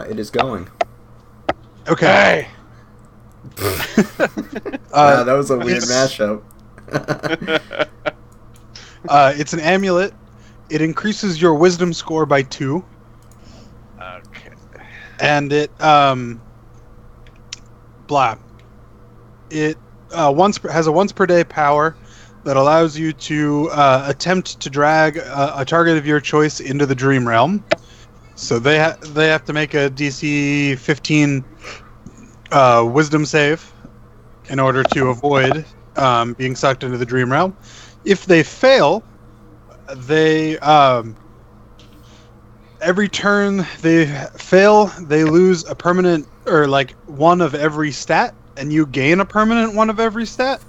It is going. Okay. Wow, that was a weird mashup. It's an amulet. It increases your wisdom score by 2. Okay. And it It has a once per day power that allows you to attempt to drag a target of your choice into the dream realm. So they have to make a DC 15 wisdom save in order to avoid being sucked into the dream realm. If they fail, they every turn they fail, they lose a permanent or like one of every stat, and you gain a permanent one of every stat.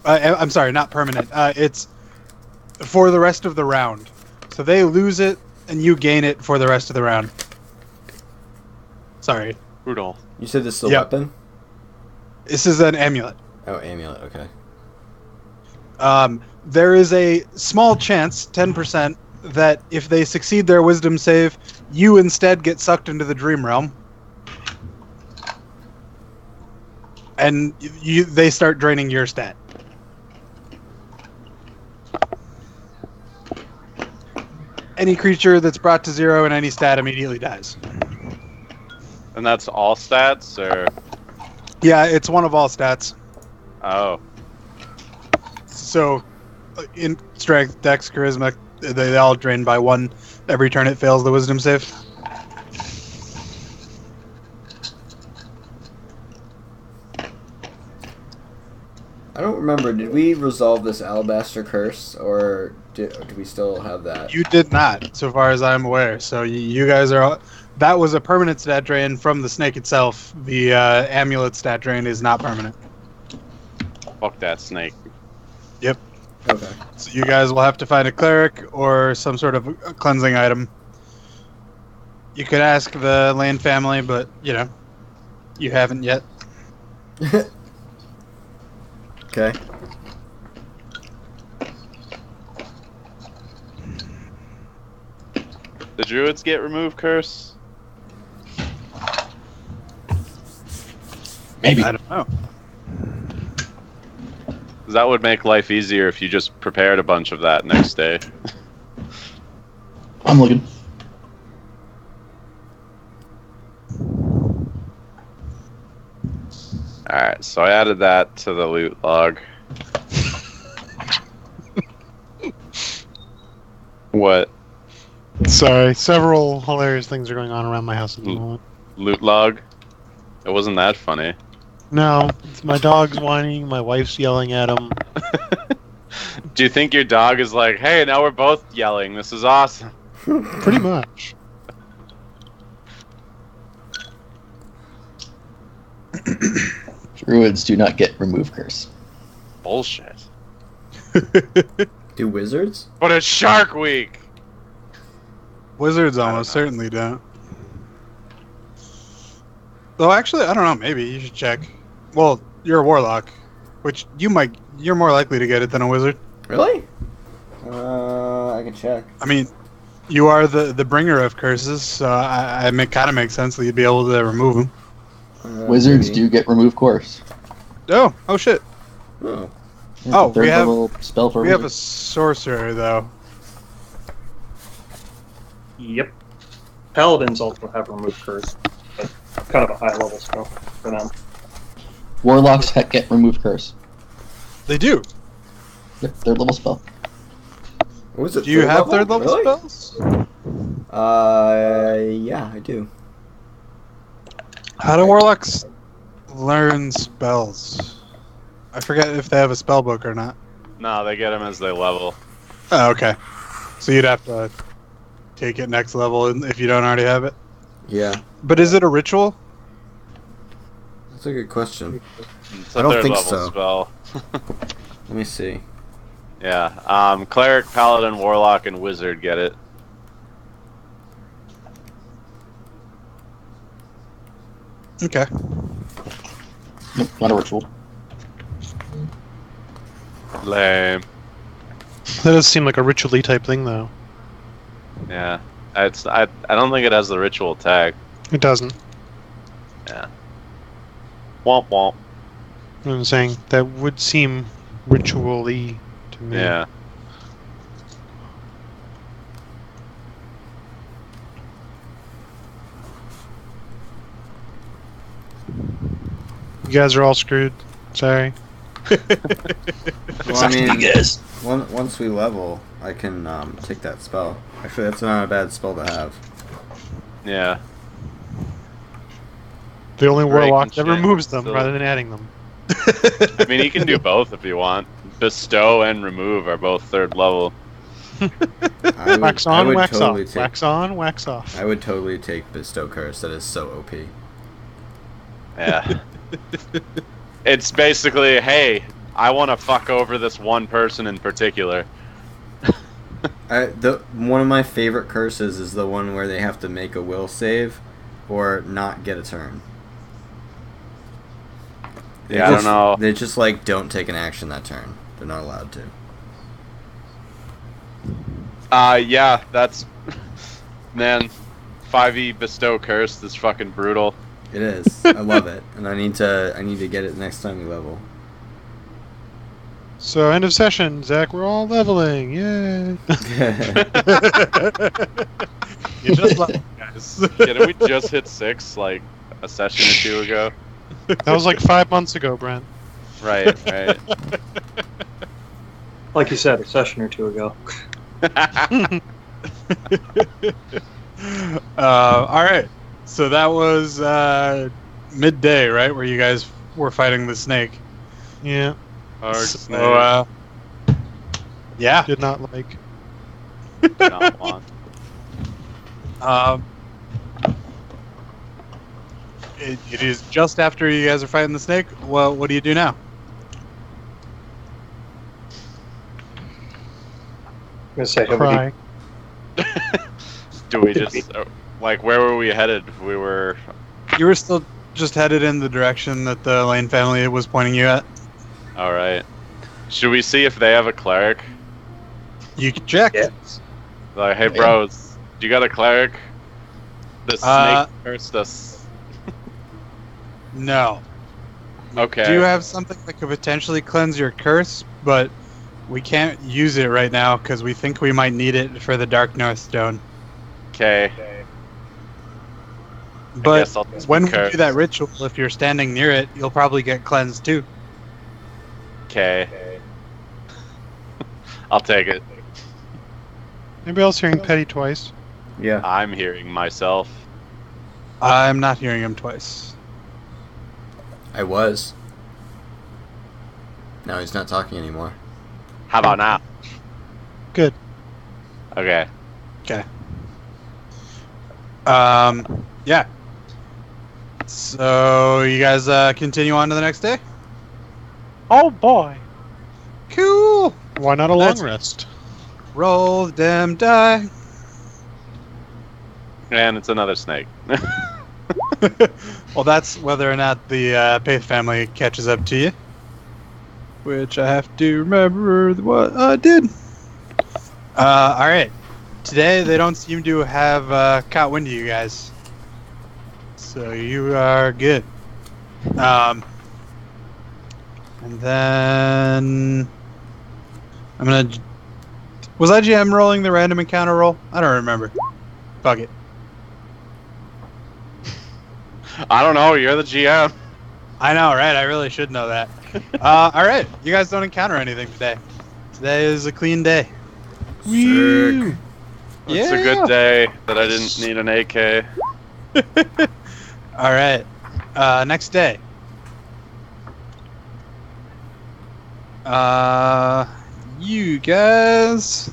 I'm sorry, not permanent. It's for the rest of the round. So they lose it, and you gain it for the rest of the round. Sorry. Brutal. You said this is a weapon? This is an amulet. Oh, amulet, okay. There is a small chance, 10%, that if they succeed their wisdom save, you instead get sucked into the dream realm. And they start draining your stat. Any creature that's brought to 0 in any stat immediately dies. And that's all stats, or? Yeah, it's one of all stats. Oh. So, in strength, dex, charisma, they all drain by 1 every turn it fails the wisdom save. I don't remember. Did we resolve this alabaster curse, or do we still have that? You did not, so far as I'm aware. So you guys are... That was a permanent stat drain from the snake itself. The amulet stat drain is not permanent. Fuck that snake. Yep. Okay. So you guys will have to find a cleric or some sort of a cleansing item. You could ask the Lane family, but, you know, you haven't yet. Okay. The druids get remove curse? Maybe. I don't know. 'Cause that would make life easier if you just prepared a bunch of that next day. I'm looking. Alright, so I added that to the loot log. What? Sorry, several hilarious things are going on around my house at the moment. Loot log? It wasn't that funny. No, it's my dog's whining, my wife's yelling at him. Do you think your dog is like, hey, now we're both yelling, this is awesome? Pretty much. Druids do not get remove curse. Bullshit. Do wizards? But it's Shark Week! Wizards almost certainly don't. Though actually, I don't know, maybe you should check. Well, you're a warlock, which you're more likely to get it than a wizard. Really? I can check. I mean, you are the bringer of curses, so it kind of makes sense that you'd be able to remove them. Wizards Maybe. do get remove course. Oh shit. Oh. It's Oh, a third we have- level spell for We have a wizards. sorcerer though. Yep. Paladins also have remove curse, but kind of a high level spell for them. Warlocks get remove curse. They do. Yep, third level spell. What was it? Do you have level? third level Really? spells? Yeah, I do. How do warlocks learn spells? I forget if they have a spell book or not. No, they get them as they level. Oh, okay. So you'd have to take it next level if you don't already have it. Yeah. But is it a ritual? That's a good question. It's a I don't third think level so. spell. Let me see. Yeah, cleric, paladin, warlock, and wizard get it. Okay. Nope, not a ritual. Lame. That does seem like a ritually type thing, though. Yeah. I don't think it has the ritual tag. It doesn't. Yeah. Womp womp. I'm saying that would seem ritually to me. Yeah. You guys are all screwed. Sorry. Well, I mean, once we level, I can take that spell. Actually, that's not a bad spell to have. Yeah. The only Break warlock and that shit. removes them So- rather than adding them. I mean, you can do both if you want. Bestow and remove are both 3rd level. Wax I on, would wax totally off. take. Wax on, wax off. I would totally take Bestow Curse. That is so OP. Yeah. It's basically, hey, I want to fuck over this one person in particular. One of my favorite curses is the one where they have to make a will save, or not get a turn. Yeah, I don't know. They just like don't take an action that turn. They're not allowed to. Yeah, that's... Man, 5e Bestow Curse is fucking brutal. It is. I love it, and I need to get it next time we level. So, end of session, Zach. We're all leveling. Yay! You just like guys. Didn't we just hit 6, like, a session or 2 ago? That was like 5 months ago, Brent. Right, right. Like you said, a session or 2 ago. All right. So that was midday, right, where you guys were fighting the snake. Yeah. Hard So, snake. yeah. Did not like. Not want. It is just after you guys are fighting the snake. Well, what do you do now? I'm gonna say, Cry. Do we just... like, where were we headed? We were... You were still just headed in the direction that the Lane family was pointing you at. Alright. Should we see if they have a cleric? You can check. yes. Like, hey bros, do you got a cleric? The snake cursed us. No. Okay. Do you have something that could potentially cleanse your curse, but we can't use it right now because we think we might need it for the Dark North Stone. Okay. But guess I'll just be when we cursed. do that ritual, if you're standing near it, you'll probably get cleansed too. Okay. I'll take it. Anybody else hearing Petty twice? Yeah. I'm hearing myself. I'm not hearing him twice. I was. Now he's not talking anymore. How about now? Good. Okay. Okay. Yeah. So you guys continue on to the next day? Oh boy. Cool. Why not a That's- long rest? Roll the damn die. And it's another snake. Well, that's whether or not the Paith family catches up to you. Which I have to remember what I did. Alright. Today they don't seem to have caught wind of you guys. So you are good. And then I'm gonna... Was I GM rolling the random encounter roll? I don't remember. Fuck it. I don't know, you're the GM. I know, right? I really should know that. Alright, you guys don't encounter anything today. Today is a clean day. Sick. It's a good day that I didn't need an AK. Alright, next day. You guys...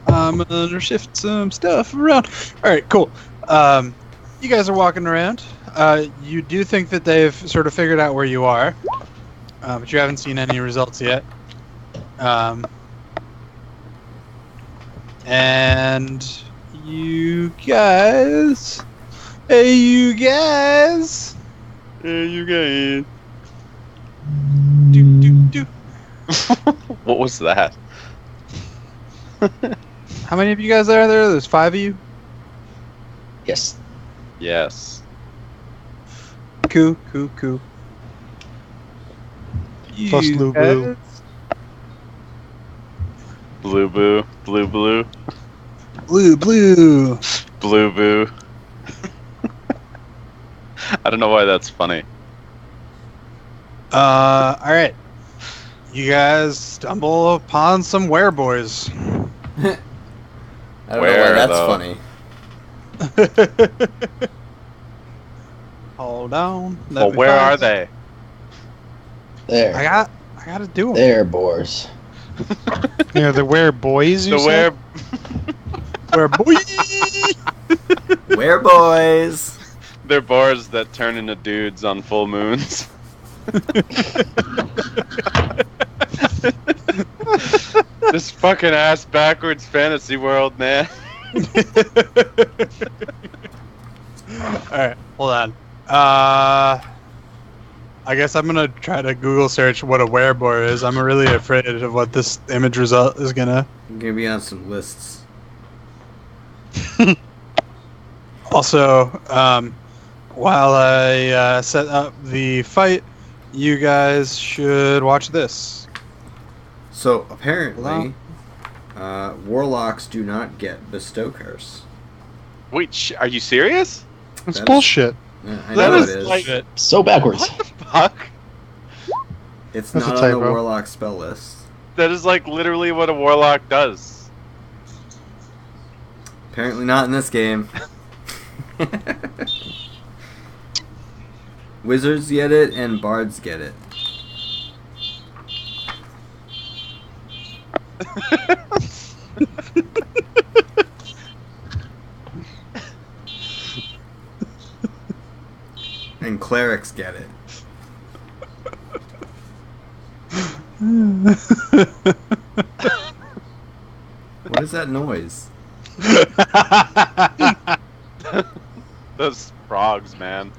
I'm gonna shift some stuff around. Alright, cool. You guys are walking around. You do think that they've sort of figured out where you are, but you haven't seen any results yet. And you guys... Hey, you guys! Hey, you guys. Do, do, do. What was that? How many of you guys are there? There's 5 of you? Yes. Yes. Cool. Plus You Lou Boo. guys- Blue boo. Blue blue. Blue. Blue boo. I don't know why that's funny. Alright. You guys stumble upon some wereboys. I don't know why Where, that's though? funny. Hold on. Well, where are they? There. I gotta do them. There, boars. Yeah, the were boys. You The said? where? Wereboy! Where boys? They're boars that turn into dudes on full moons. This fucking ass backwards fantasy world, man. Alright, hold on. I guess I'm gonna try to Google search what a wereboy is. I'm really afraid of what this image result is gonna. I'm gonna be on some lists. Also, while I set up the fight, you guys should watch this. So apparently, warlocks do not get bestow curse. Wait, are you serious? That's That's- bullshit. Yeah, I That know is it is. like- So backwards. What the fuck? It's That's a not on the typo. warlock spell list. That is like literally what a warlock does. Apparently not in this game. Wizards get it and bards get it. And clerics get it. What is that noise? Those frogs, man.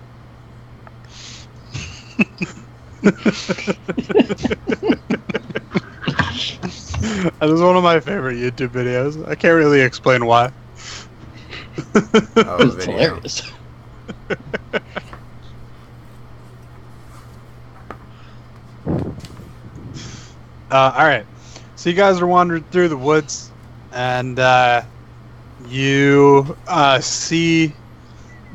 That is one of my favorite YouTube videos. I can't really explain why. Oh, It's video. hilarious. Alright. So you guys are wandering through the woods, and you see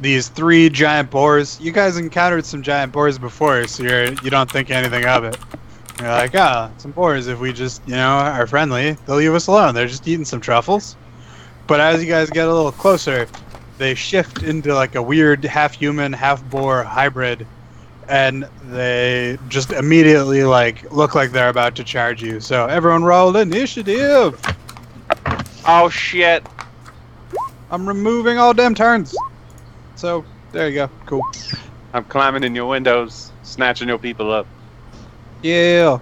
these 3 giant boars. You guys encountered some giant boars before, so you don't think anything of it. You're like, some boars. If we just, are friendly, they'll leave us alone. They're just eating some truffles. But as you guys get a little closer, they shift into like a weird half-human, half-boar hybrid, and they just immediately look like they're about to charge you. So everyone roll initiative. Oh shit. I'm removing all damn turns. So there you go. Cool. I'm climbing in your windows, snatching your people up. Yeah.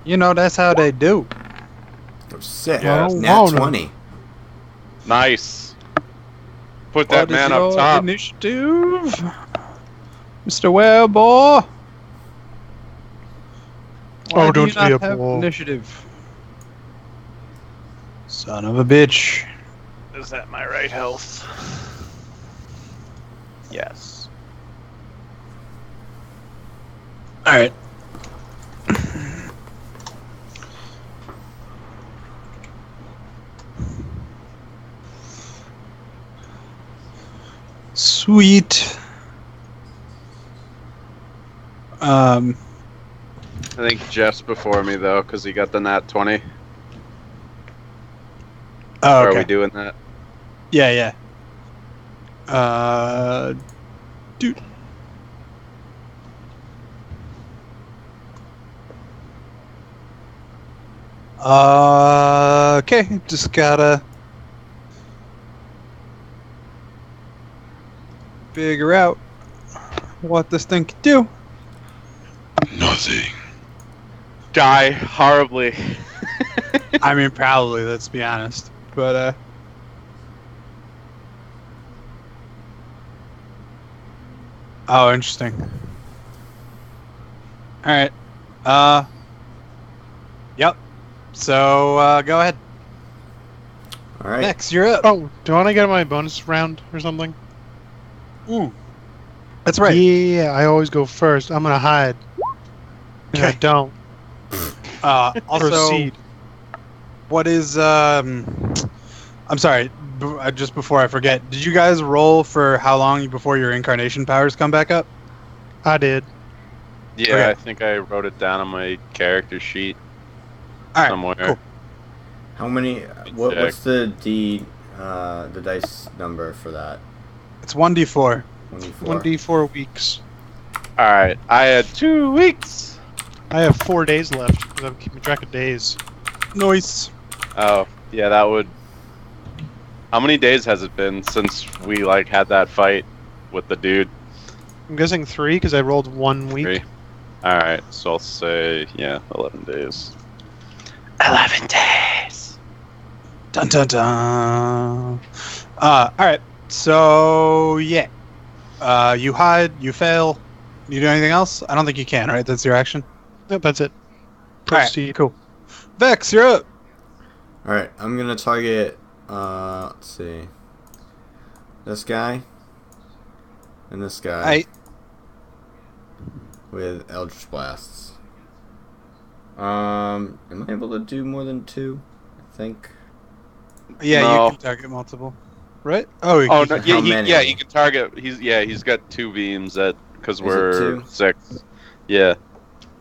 That's how they do. Oh, sick. Yeah. Nat 20. Nice. Put that What is man up your top. initiative, Mr. Wereboy? Why Oh, do you don't be not a have bull. initiative? Son of a bitch. Is that my right health? Yes. Alright. Sweet. I think Jeff's before me though, because he got the nat 20. Oh, Or okay. are we doing that? Yeah. Dude. Okay, just gotta figure out what this thing can do. Nothing. Die horribly. I mean, probably, let's be honest. But, oh, interesting. Alright. Yep. So go ahead. All right. Next, you're up. Oh, do I want to get my bonus round or something? Ooh. That's right. Yeah, I always go first. I'm gonna hide. No, I Okay. don't. Also, Proceed. what is I'm sorry. Just before I forget, did you guys roll for how long before your incarnation powers come back up? I did. Yeah, Okay. I think I wrote it down on my character sheet All right. somewhere. Cool. How many? What's the dice number for that? It's 1d4. 24. 1d4 weeks. All right, I had 2 weeks. I have 4 days left because I'm keeping track of days. Nice. Oh, yeah, that would. How many days has it been since we like had that fight with the dude? I'm guessing 3 because I rolled 1 week. 3. All right, so I'll say 11 days. 11 days. Dun dun dun. All right. So yeah, you hide. You fail. You do anything else? I don't think you can. Right? That's your action. Yep, that's it. All right, Proceed. cool. Vex, you're up. All right. I'm gonna target. Let's see. This guy. And this guy. With Eldritch Blasts. Am I able to do more than 2? I think. Yeah, No. you can target multiple. Right? Oh, Oh no, How many? he can target. He's got 2 beams at because Is it we're 2? 6. Yeah.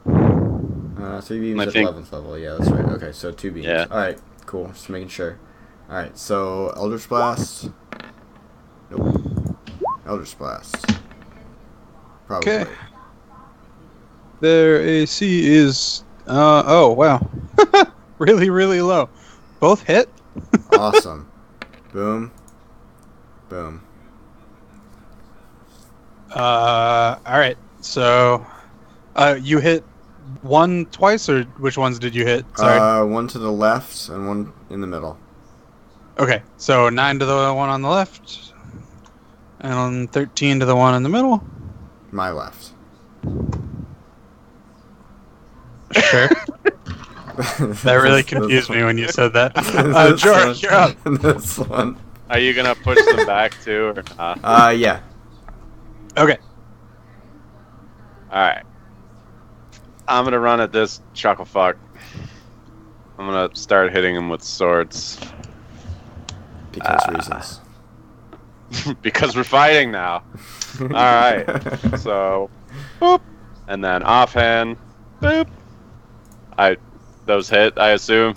3 beams I at think- 11th level. Yeah, that's right. Okay, so 2 beams. Yeah. All right, cool. Just making sure. All right, so Eldritch Blast. Nope. Eldritch Blast. Probably. Okay. Their AC is. Oh wow. Really, really low. Both hit. Awesome. Boom. Boom. All right. So, you hit one twice, or which ones did you hit? Sorry. One to the left and one in the middle. Okay. So 9 to the one on the left, and 13 to the one in the middle. My left. Sure. That really confused me when you said that. This George, one. you're up. This one. Are you gonna push them back too, or not? Yeah. Okay. All right. I'm gonna run at this chuckle fuck. I'm gonna start hitting him with swords Because reasons. because we're fighting now. All right. So, boop, and then offhand, boop. Those hit, I assume.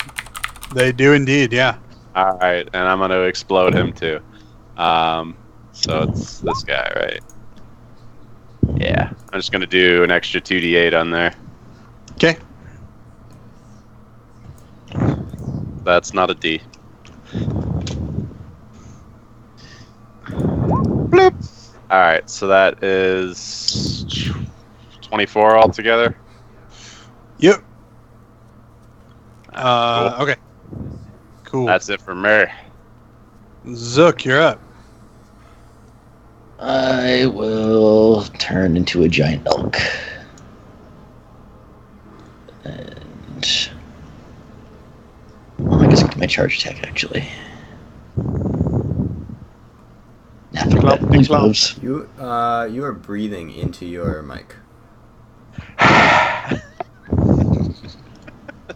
They do indeed. Yeah. All right, and I'm gonna explode him too. So it's this guy, right? Yeah, I'm just gonna do an extra 2d8 on there. Okay. That's not a D. Bloop. All right, so that is 24 altogether. Yep. Cool. Okay. Cool. That's it for me. Zook, you're up. I will turn into a giant elk. And well, I guess I can do my charge attack actually. After Clump, that, please clump. moves. You are breathing into your mic.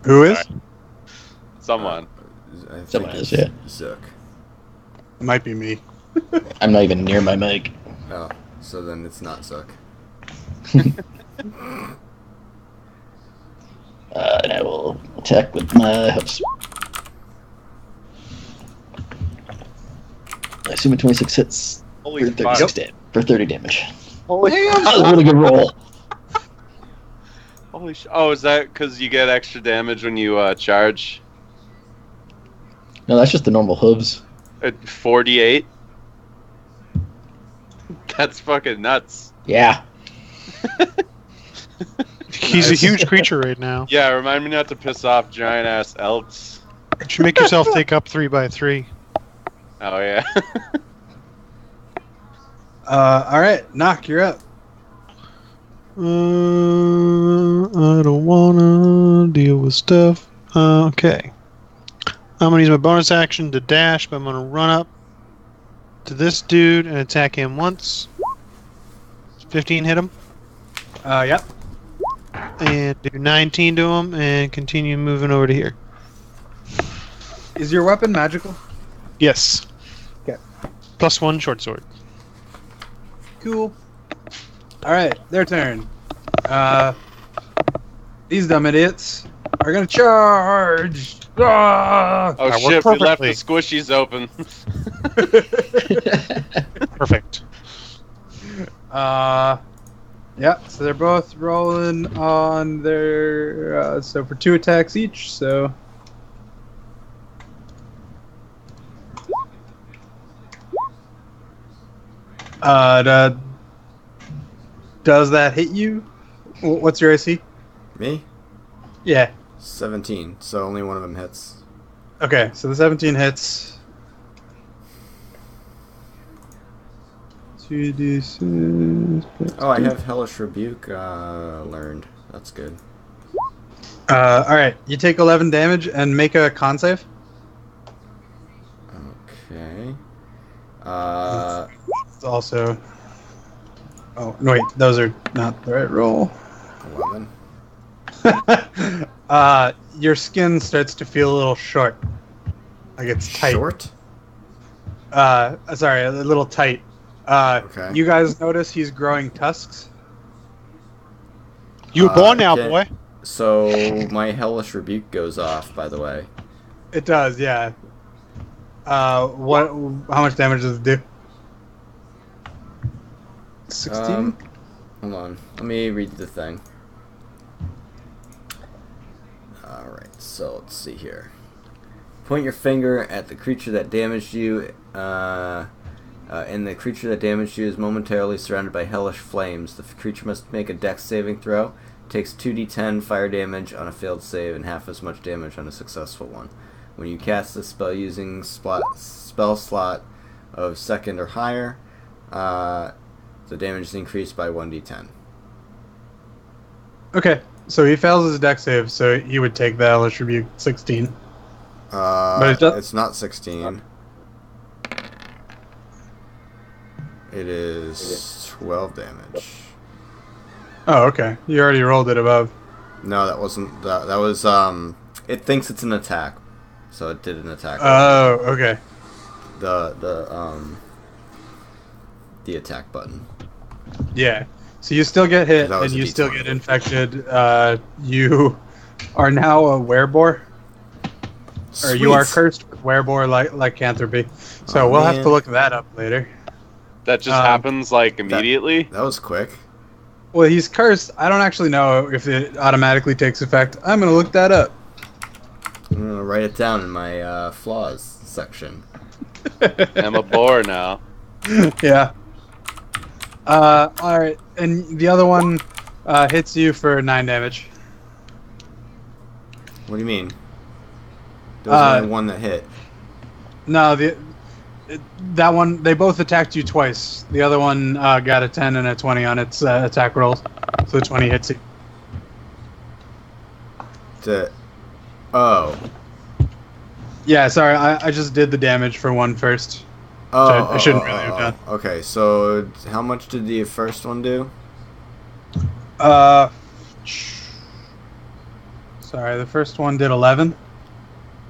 Who is? Someone. I think Someone is, it's yeah. Zook. It might be me. I'm not even near my mic. Oh, so then it's not Zook. And I will attack with my hooves. I assume a 26 hits Holy for 36 for 30 damage. Holy That was a really good roll. Holy Oh, is that because you get extra damage when you charge? No, that's just the normal hooves. At 48? That's fucking nuts. Yeah. He's a huge creature right now. Yeah, remind me not to piss off giant ass elks. You should make yourself take up 3x3. Oh yeah. All right, Knock, you're up. I don't wanna deal with stuff. Okay. I'm gonna use my bonus action to dash, but I'm gonna run up to this dude and attack him once. 15 hit him. Yep. And do 19 to him and continue moving over to here. Is your weapon magical? Yes. Okay. +1 short sword. Cool. Alright, their turn. These dumb idiots are gonna charge! Ah! Oh That shit, worked we left the perfectly. squishies open. Perfect. Yeah, so they're both rolling on their, so for 2 attacks each, so... Does that hit you? What's your AC? Me? Yeah. 17, so only one of them hits. Okay, so the 17 hits. 2d6. Oh, I have Hellish Rebuke learned. That's good. Alright, you take 11 damage and make a con save. Okay. It's also... Oh, no, wait, those are not the right roll. 11. Your skin starts to feel a little short. Like it's tight. Short? Sorry, a little tight. Okay. You guys notice he's growing tusks? You were born now, okay. boy. So my Hellish Rebuke goes off, by the way. It does, yeah. What? How much damage does it do? 16? Hold on. Let me read the thing. Alright, so let's see here. Point your finger at the creature that damaged you, and the creature that damaged you is momentarily surrounded by hellish flames. The creature must make a dex saving throw. Takes 2d10 fire damage on a failed save and half as much damage on a successful one. When you cast the spell using spell slot of second or higher, the damage is increased by 1d10. Okay, so he fails his dex save, so he would take the Hellish Rebuke 16. But It's not 16. It is 12 damage. Oh, okay. You already rolled it above. No, that wasn't. That was. It thinks it's an attack, so it did an attack. Oh, okay. The attack button. Yeah. So you still get hit, That was and a you still D20. get infected. You are now a werebore, or you are Sweet. cursed with werebore lycanthropy. So Oh, we'll have man. to look that up later. That just happens like immediately. That was quick. Well, he's cursed. I don't actually know if it automatically takes effect. I'm gonna look that up. I'm gonna write it down in my flaws section. I'm a bore now. Yeah. Alright, and the other one hits you for 9 damage. What do you mean? There was only one that hit. No, that one, they both attacked you twice. The other one got a 10 and a 20 on its attack rolls. So the 20 hits you. Oh. Yeah, sorry, I just did the damage for one first. Oh, I shouldn't really have done. Okay, so how much did the first one do? Sorry, the first one did 11.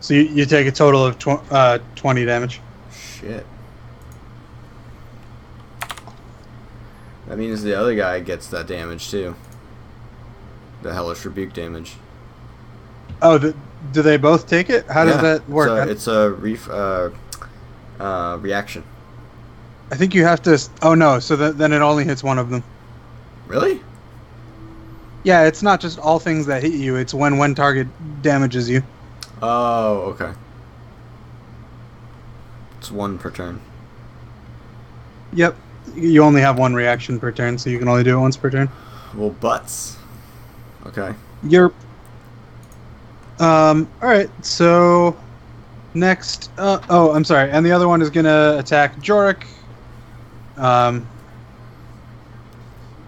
So you take a total of 20 damage. Shit. That means the other guy gets that damage too. The Hellish Rebuke damage. Oh, do they both take it? How does that work? So it's a reaction. I think you have to... Oh, no, so then it only hits one of them. Really? Yeah, it's not just all things that hit you. It's when one target damages you. Oh, okay. It's one per turn. Yep. You only have one reaction per turn, so you can only do it once per turn. Well, butts. Okay. You're... Alright, so... Next... oh, I'm sorry. And the other one is going to attack Jorik.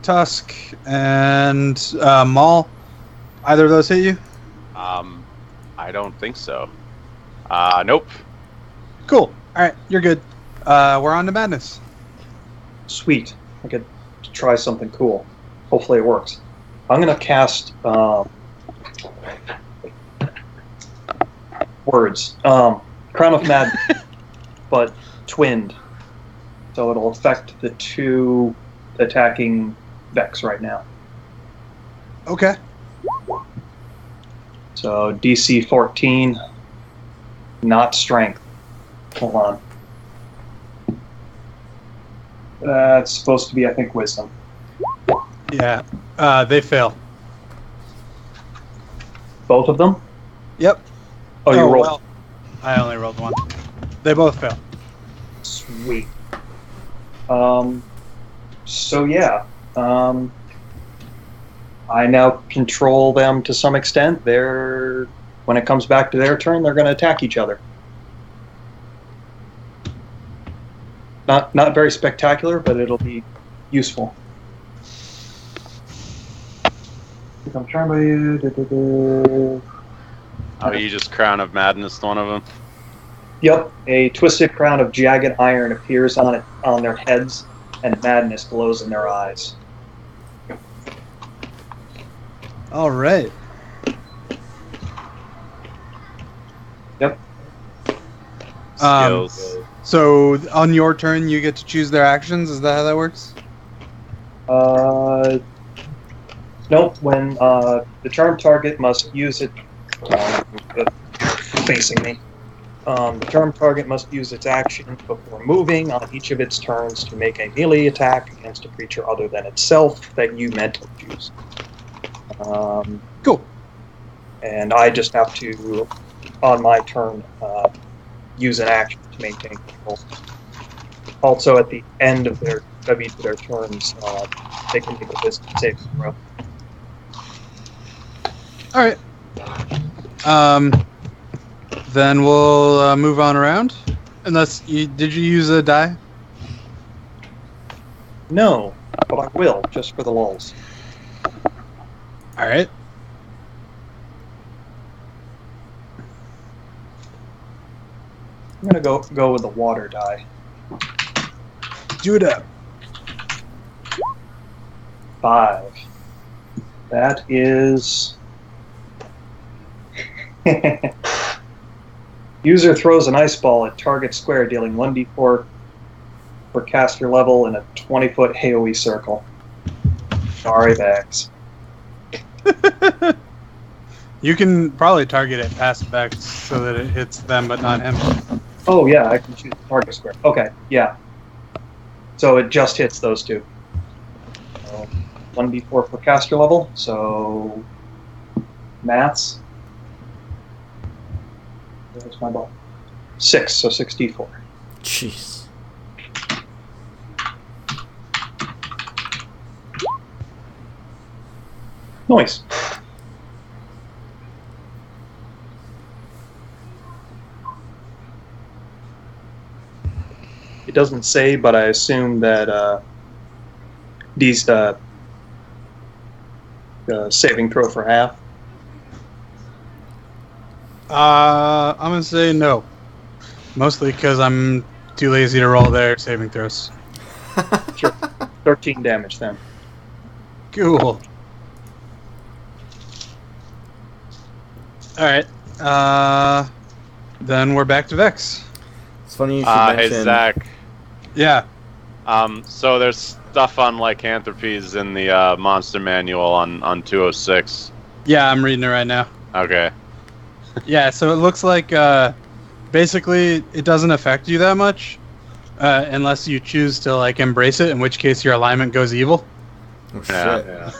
Tusk and Maul. Either of those hit you? I I don't think so. Nope. Cool. All right, you're good. We're on to madness. Sweet. I could try something cool. Hopefully it works. I'm going to cast words. Crown of Madness, but twinned. So it'll affect the two attacking Vex right now. Okay. So DC 14, not strength. Hold on. It's supposed to be, I think, wisdom. Yeah. They fail. Both of them? Yep. Oh, you rolled. Well, I only rolled one. They both fail. Sweet. So yeah. I now control them to some extent. When it comes back to their turn, they're going to attack each other. Not very spectacular, but it'll be useful. I'm trying to... Oh, you just Crown of Madness one of them? Yep, a twisted crown of jagged iron appears on their heads, and madness glows in their eyes. All right. Yep. Skills. So on your turn, you get to choose their actions. Is that how that works? Nope. When the charm target must use it, facing me. The charm target must use its action before moving on each of its turns to make a melee attack against a creature other than itself that you mentally choose. Cool. And I just have to, on my turn, use an action to maintain control. Also, at the end of each of their turns, they can make a wisdom saving throw. All right. Then we'll move on around. Unless did you use a die? No, but I will, just for the lulz. All right. I'm gonna go with the water die. Do it up. 5. That is... User throws an ice ball at target square, dealing 1d4 for caster level in a 20-foot AoE circle. Sorry, Vex. You can probably target it past Vex so that it hits them, but not him. Oh, yeah, I can choose the target square. Okay, yeah. So it just hits those two. So 1d4 for caster level, so... Maths. There's my ball. 6, so 6d4. Jeez. Noise. It doesn't say, but I assume that these saving throw for half. I'm gonna say no. Mostly because I'm too lazy to roll their saving throws. Sure. 13 damage then. Cool. Alright. Then we're back to Vex. It's funny you should Hey, mention... Zach. Yeah. So there's stuff on lycanthropies in the monster manual on 206. Yeah, I'm reading it right now. Okay. Yeah, so it looks like basically it doesn't affect you that much unless you choose to like embrace it, in which case your alignment goes evil. Oh, shit. Yeah.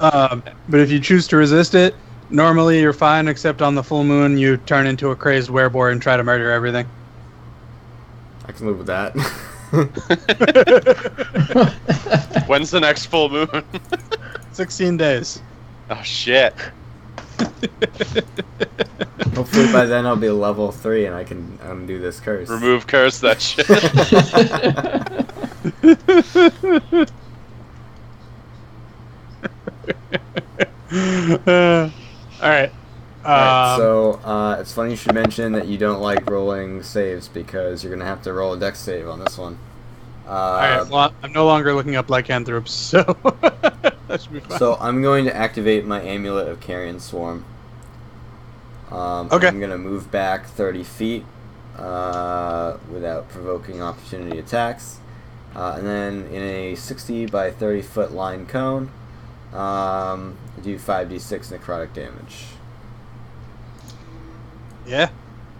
But if you choose to resist it, normally you're fine, except on the full moon you turn into a crazed wereborn and try to murder everything. I can live with that. When's the next full moon? 16 days. Oh shit. Hopefully by then I'll be level 3 and I can undo this curse. Remove curse that shit. Alright. Alright, so it's funny you should mention that you don't like rolling saves because you're gonna have to roll a dex save on this one. Alright, well, I'm no longer looking up lycanthropes, so that should be fine. So I'm going to activate my Amulet of Carrion Swarm. Okay. I'm gonna move back 30 feet without provoking opportunity attacks. And then in a 60 by 30 foot line cone, do 5d6 necrotic damage. Yeah.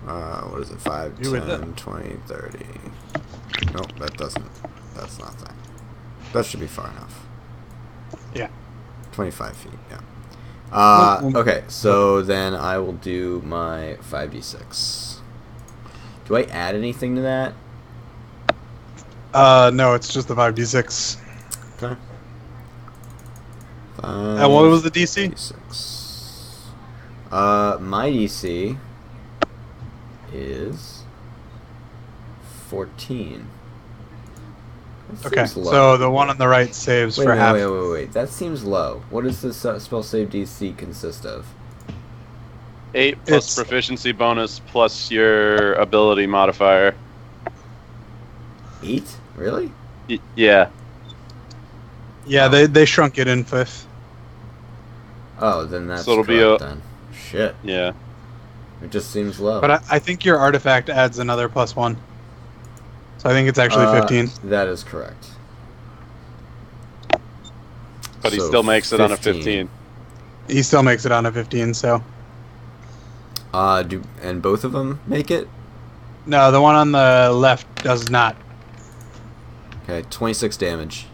What is it? 5, You with 10, 20, 30. Nope, that doesn't. That's not that. That should be far enough. Yeah. 25 feet, yeah. Okay, so then I will do my 5d6. Do I add anything to that? No, it's just the 5d6. Okay. And what was the DC? 5d6. My DC is 14. That Okay, seems low. so the one on the right saves Wait, for half. wait. That seems low. What does this spell save DC consist of? 8 plus It's- proficiency bonus plus your ability modifier. 8? Really? Yeah. Yeah, they shrunk it in fifth. Oh, then that's So it'll be correct then. Shit. Yeah. It just seems low. But I think your artifact adds another +1. So I think it's actually 15. That is correct. But he So still makes it on a 15. He still makes it on a 15, so. And both of them make it? No, the one on the left does not. Okay, 26 damage.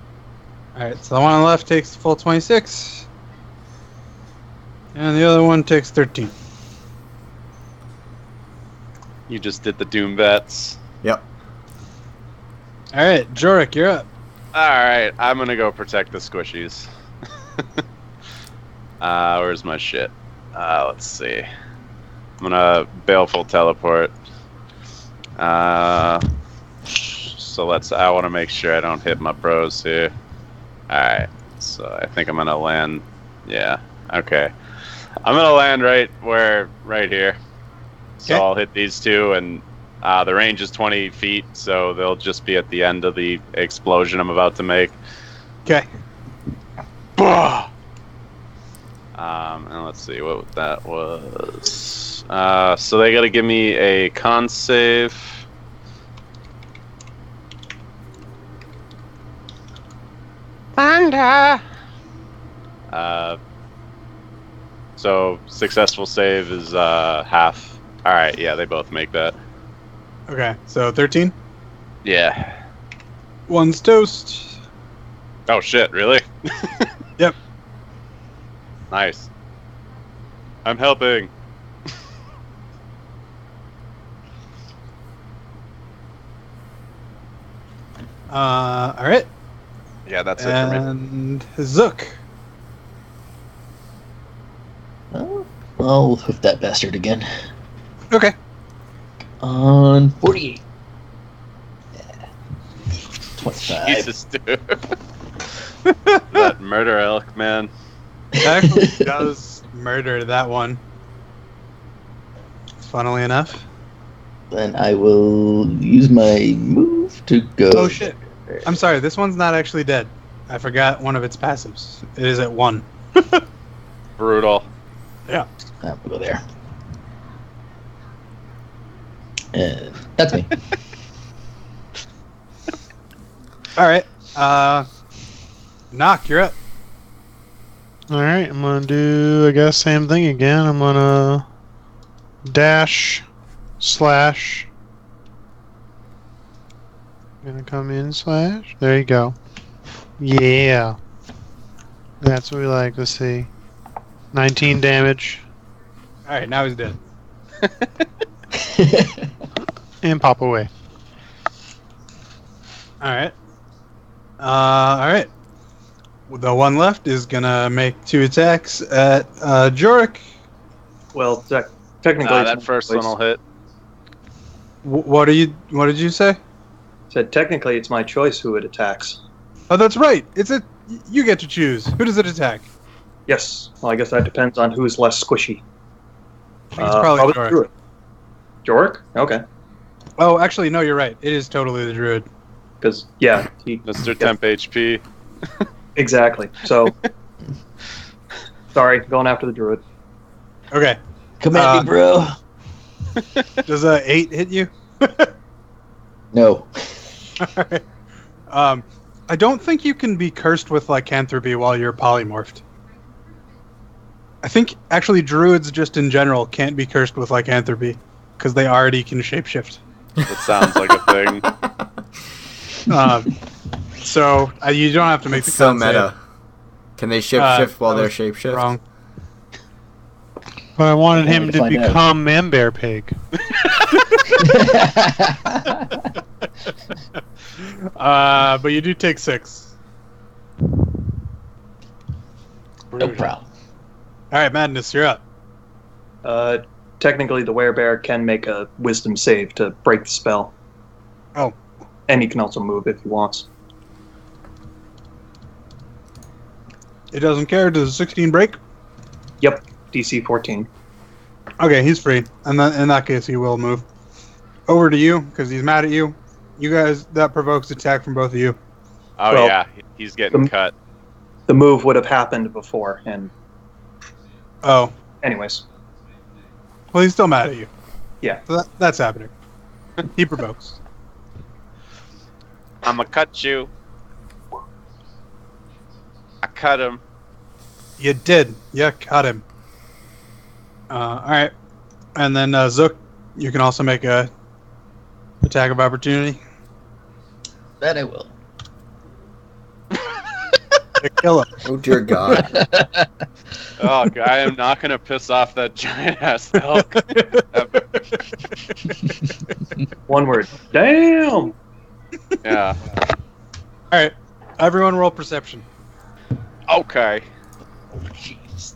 Alright, so the one on the left takes the full 26. And the other one takes 13. You just did the Doom bets. Yep. Alright, Jorik, you're up. Alright, I'm gonna go protect the squishies. Where's my shit? Let's see. I'm gonna Baleful Teleport. So I want to make sure I don't hit my bros here. Alright, so I think I'm gonna land. Yeah, okay. I'm gonna land right here. So Okay. I'll hit these two, and the range is 20 feet, so they'll just be at the end of the explosion I'm about to make. Okay. And let's see what that was. So they gotta give me a con save. Panda. So successful save is half. All right, yeah, they both make that. Okay, so 13. Yeah. One's toast. Oh shit! Really? Yep. Nice. I'm helping. Alright. Yeah, that's it for me. And Zook. Oh, I'll hoof that bastard again. Okay. On 48. Yeah. 25. Jesus, dude. That murder elk, man. It actually does murder that one. Funnily enough. Then I will use my move to go. Oh shit. I'm sorry, this one's not actually dead. I forgot one of its passives. It is at 1. Brutal. Yeah. We'll go there. And that's me. Alright. Knock, you're up. Alright, I'm gonna do, I guess, same thing again. I'm gonna dash, slash. Gonna come in, slash. There you go. Yeah. That's what we like to see. 19 damage. Alright, now he's dead. And pop away. Alright. Alright. The one left is gonna make 2 attacks at Jorik. Well, technically, it's That my first choice. one will hit. What did you say? Said technically it's my choice who it attacks. Oh, that's right. You get to choose. Who does it attack? Yes. Well, I guess that depends on who's less squishy. think it's probably the Jork. druid. Jork? Okay. Oh, actually, no, you're right. It is totally the druid. Because, yeah. Mr. Temp HP. Exactly. So, sorry, going after the druid. Okay. Come at me, bro. Does a 8 hit you? No. Alright. I don't think you can be cursed with lycanthropy while you're polymorphed. I think, actually, druids just in general can't be cursed with lycanthropy, because they already can shapeshift. That sounds like a thing. So, you don't have to make It's the so con save. meta. Can they shapeshift while that they're was shapeshift? Wrong. But I wanted Only him to to find out. become Manbear Pig. But you do take 6. No problem. Alright, Madness, you're up. Technically, the werebear can make a wisdom save to break the spell. Oh. And he can also move if he wants. It doesn't care. Does a 16 break? Yep, DC 14. Okay, he's free. And then, in that case, he will move. Over to you, because he's mad at you. You guys, that provokes attack from both of you. Oh, Well, yeah. He's getting cut. The move would have happened before, and Oh. anyways. Well, he's still mad at you. Yeah. So that's happening. He provokes. I'ma cut you. I cut him. You did. You caught him. Alright. And then, Zook, you can also make a attack of opportunity. That I will. To kill him. Oh dear God. Oh, God, I am not going to piss off that giant-ass elk. One word. Damn! Yeah. Alright. Everyone roll perception. Okay. Jeez.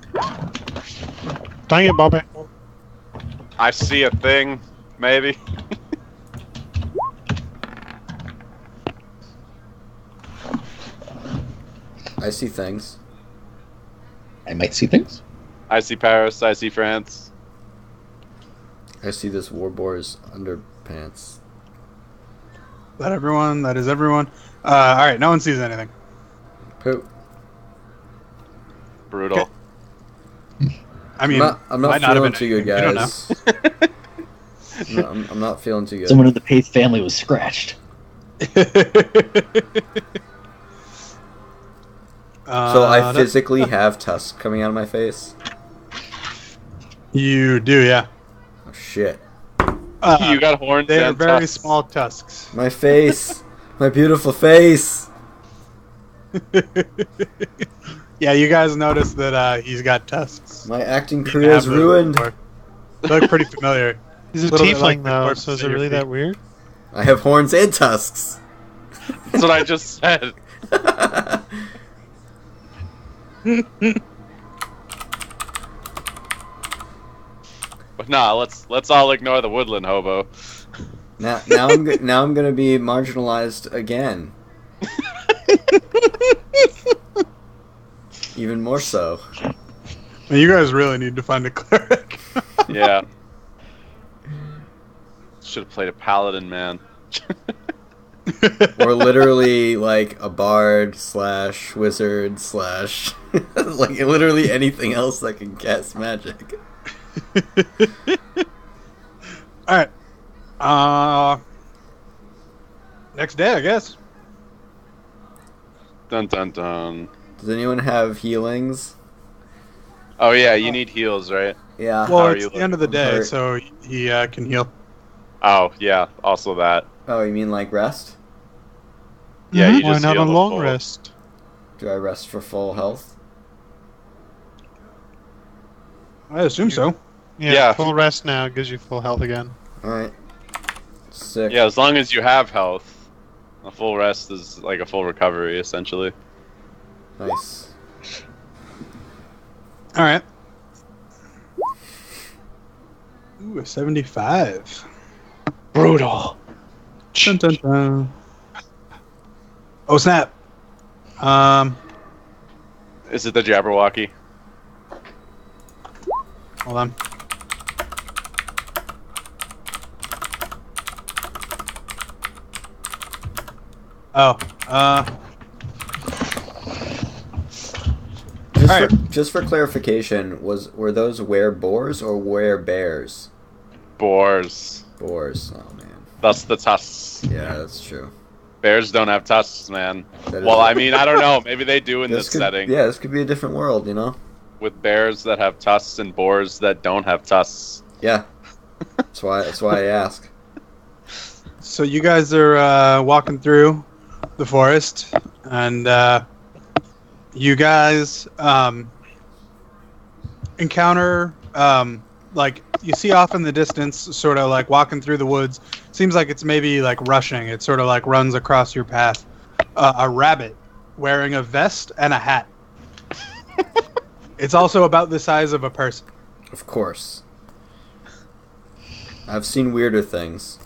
Dang it, Bobby. I see a thing, maybe. I see things. I might see things. I see Paris. I see France. I see this warboar's underpants. That everyone? That is everyone. Alright, no one sees anything. Poop. Brutal. I mean, I'm not might not have feeling been too good, anything. You don't guys. I'm not feeling too good. Someone in the Pace family was scratched. So I physically have tusks coming out of my face? You do, yeah. Oh shit. You got horns They are and very tusks. small tusks. My face! My beautiful face! Yeah, you guys notice that he's got tusks. My acting You career is have those ruined. before. They look pretty familiar. He's a Little bit tiefling, like the though, corpses so is at it your really feet. that weird? I have horns and tusks. That's what I just said. But nah, let's all ignore the woodland hobo. Now I'm gonna be marginalized again. Even more so. Well, you guys really need to find a cleric. Yeah. Should have played a paladin, man. Or literally like a bard / wizard / like literally anything else that can cast magic. Alright. Next day, I guess. Dun dun dun. Does anyone have healings? Oh yeah, you need heals, right? Yeah. Well, are it's you the end of the looking? day, Hurt. so he can heal. Oh yeah, also that. Oh, you mean like rest? Yeah, you Why just not a heal the long full. rest? Do I rest for full health? I assume so. Yeah. Full rest now gives you full health again. Alright. Sick. Yeah, as long as you have health, a full rest is like a full recovery, essentially. Nice. Alright. Ooh, a 75. Brutal. Dun, dun, dun. Oh, snap. Is it the Jabberwocky? Hold on. Oh. Just for clarification, were those were-boars or were-bears? Boars. Boars. Oh man. Thus the tusks. Yeah, that's true. Bears don't have tusks, man. That Well, is- I mean, I don't know. Maybe they do in this setting. Yeah, this could be a different world, you know. With bears that have tusks and boars that don't have tusks. Yeah. That's why I ask. So you guys are walking through the forest, and you guys encounter like you see off in the distance, sort of like walking through the woods. Seems like it's maybe like rushing. It sort of like runs across your path. A rabbit wearing a vest and a hat. It's also about the size of a person. Of course. I've seen weirder things.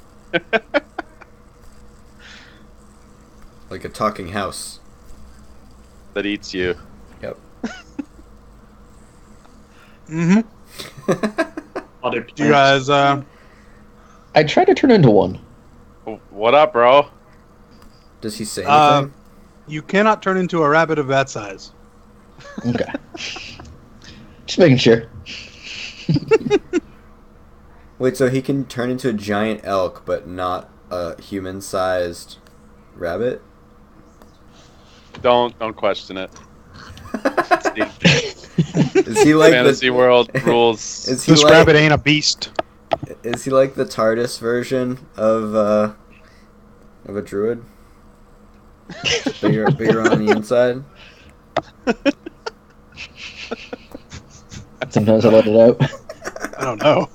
Like a talking house. That eats you. Yep. Mm-hmm. Do you guys I try to turn into one. What up, bro? Does he say anything? you cannot turn into a rabbit of that size. Okay. Just making sure. Wait, so he can turn into a giant elk, but not a human-sized rabbit? Don't question it. Is he like Fantasy world rules? Is he This like, rabbit ain't a beast. Is he like the TARDIS version of a druid? Bigger on the inside. Sometimes I let it out. I don't know.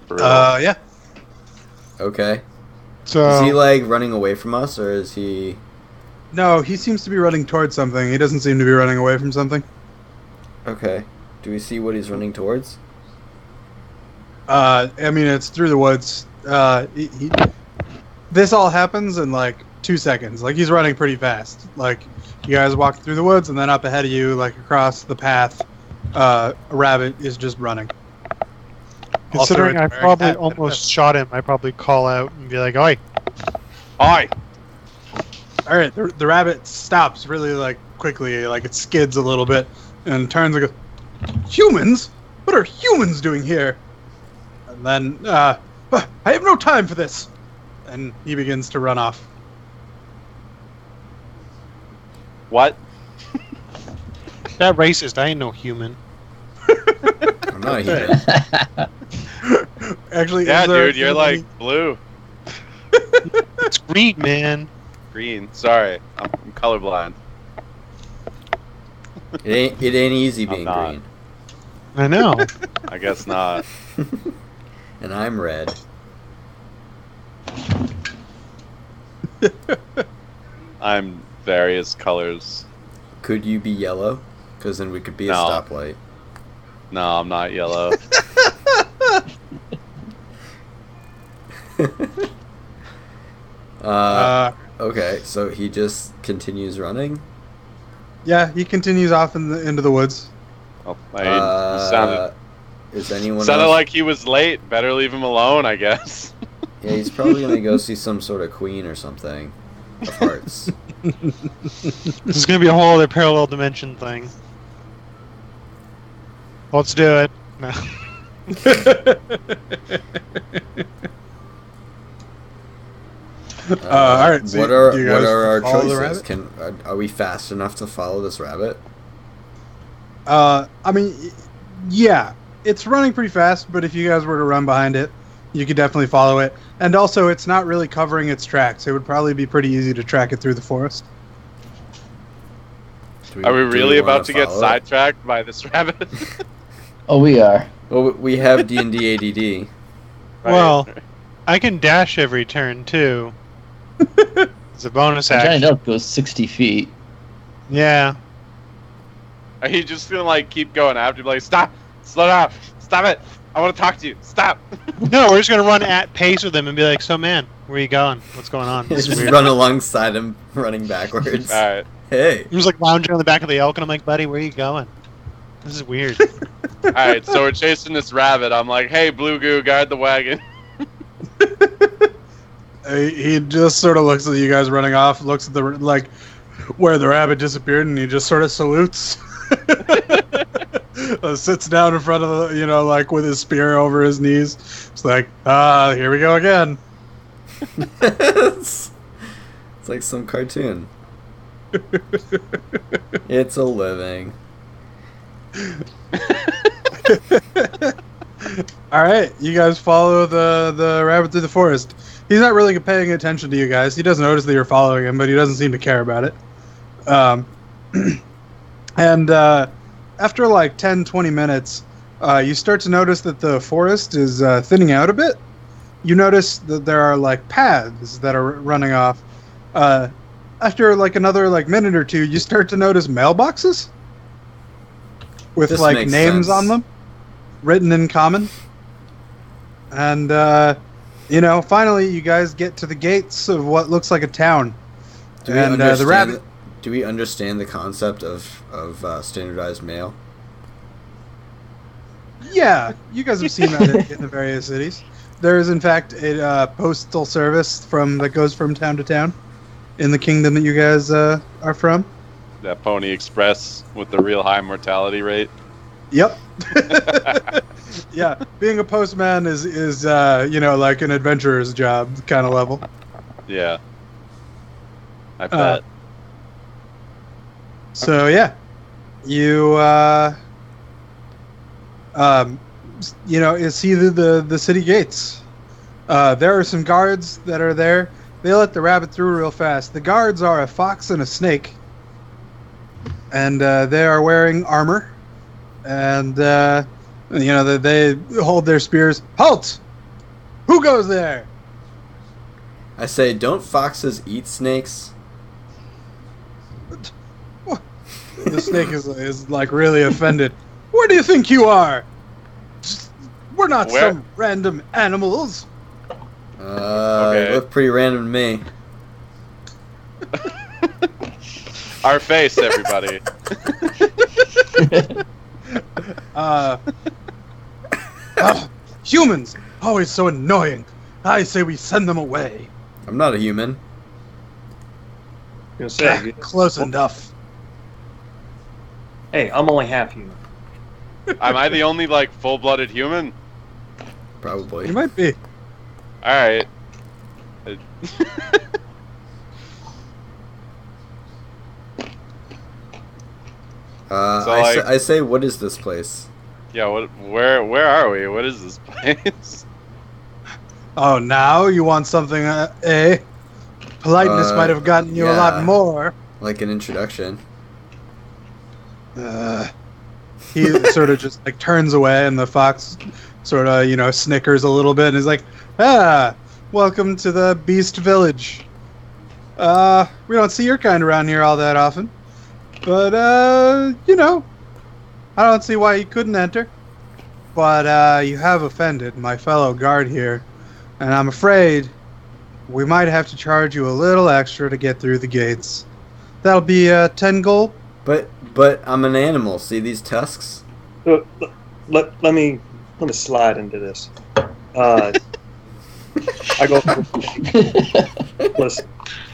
For real. Yeah. Okay. So Is he like running away from us, or is he? No, he seems to be running towards something. He doesn't seem to be running away from something. Okay. Do we see what he's running towards? I mean, it's through the woods. This all happens in like 2 seconds. Like, he's running pretty fast. Like, you guys walk through the woods, and then up ahead of you, like across the path, a rabbit is just running. considering Also, I it's very probably fat. almost shot him, I probably call out and be like, "Oi!" Oi! All right, the rabbit stops really like quickly, like it skids a little bit, and turns and goes, "Humans? What are humans doing here?" And then, I have no time for this, and he begins to run off. What? That racist. I ain't no human. I'm not a human. Actually, Yeah, is there dude, you're like blue. It's green, man. Green. Sorry. I'm colorblind. It ain't easy being not. green. I know. I guess not. And I'm red. I'm various colors. Could you be yellow? Because then we could be a No. stoplight. No, I'm not yellow. Okay, so he just continues running. Yeah, he continues off into the woods. Oh, sounded Is anyone sounded else? like he was late. Better leave him alone, I guess. Yeah, he's probably gonna go see some sort of queen or something of hearts. This is gonna be a whole other parallel dimension thing. Let's do it. No. All right. So what do are you guys our follow the choices? rabbit? Are we fast enough to follow this rabbit? I mean, yeah, it's running pretty fast, but if you guys were to run behind it, you could definitely follow it. And also, it's not really covering its tracks. It would probably be pretty easy to track it through the forest. Are we do really wanna about to get follow it? sidetracked by this rabbit? Oh, we are. Well, we have D&D ADD. Right. Well, I can dash every turn too. It's a bonus A giant action. elk goes 60 feet. Yeah. Are you just gonna like keep going after? Like, stop! Slow down! Stop it! I want to talk to you. Stop! No, we're just gonna run at pace with him and be like, "So, man, where you going? What's going on?" This is Just weird. run alongside him, running backwards. All right. Hey. I'm just like lounging on the back of the elk, and I'm like, "Buddy, where are you going? This is weird." All right. So we're chasing this rabbit. I'm like, hey, Blue Goo, guard the wagon. He just sort of looks at you guys running off, looks at the where the rabbit disappeared, and he just sort of salutes. Sits down in front of the, with his spear over his knees. It's like, here we go again. It's like some cartoon. It's a living. All right, you guys follow the rabbit through the forest. He's not really paying attention to you guys. He doesn't notice that you're following him, but he doesn't seem to care about it. And after like 10-20 minutes, you start to notice that the forest is thinning out a bit. You notice that there are like paths that are running off. After like another minute or two, you start to notice mailboxes with This like makes names sense. on them, written in common. And finally, you guys get to the gates of what looks like a town. Do we And the understand? rabbit. Do we understand the concept of standardized mail? Yeah, you guys have seen that in the various cities. There is, in fact, a postal service that goes from town to town in the kingdom that you guys are from. That Pony Express with the real high mortality rate. Yep. Yeah, being a postman is like an adventurer's job kind of level. Yeah. I bet. So yeah, you you see the city gates. There are some guards that are there. They let the rabbit through real fast. The guards are a fox and a snake, and they are wearing armor, and they hold their spears. Halt! Who goes there? I say, don't foxes eat snakes? The snake is like really offended. Where do you think you are? We're not Where? some random animals. They look pretty random to me. Our face, everybody. Humans, always so annoying. I say we send them away. I'm not a human. Gonna say, Close enough. hey, I'm only half human. Am I the only full-blooded human? Probably. You might be. All right. I say, what is this place? Yeah. Where are we? What is this place? Oh, now you want something, eh? Politeness might have gotten you a lot yeah. more. Like an introduction. He sort of just turns away, and the fox sort of snickers a little bit, and is like, welcome to the Beast Village. We don't see your kind around here all that often, but I don't see why you couldn't enter. But you have offended my fellow guard here, and I'm afraid we might have to charge you a little extra to get through the gates. That'll be 10 gold. But I'm an animal. See these tusks? Let me slide into this. I go. Listen,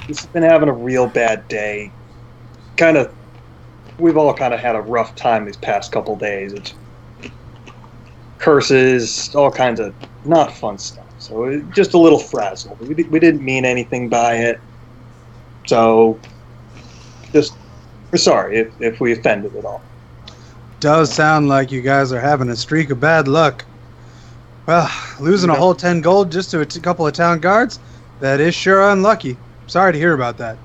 this has been having a real bad day. We've all kind of had a rough time these past couple days. It's curses, all kinds of not fun stuff. So just a little frazzled. We didn't mean anything by it. So we're sorry if we offended at all. Does sound like you guys are having a streak of bad luck. Well, losing a whole 10 gold just to a couple of town guards, that is sure unlucky. Sorry to hear about that.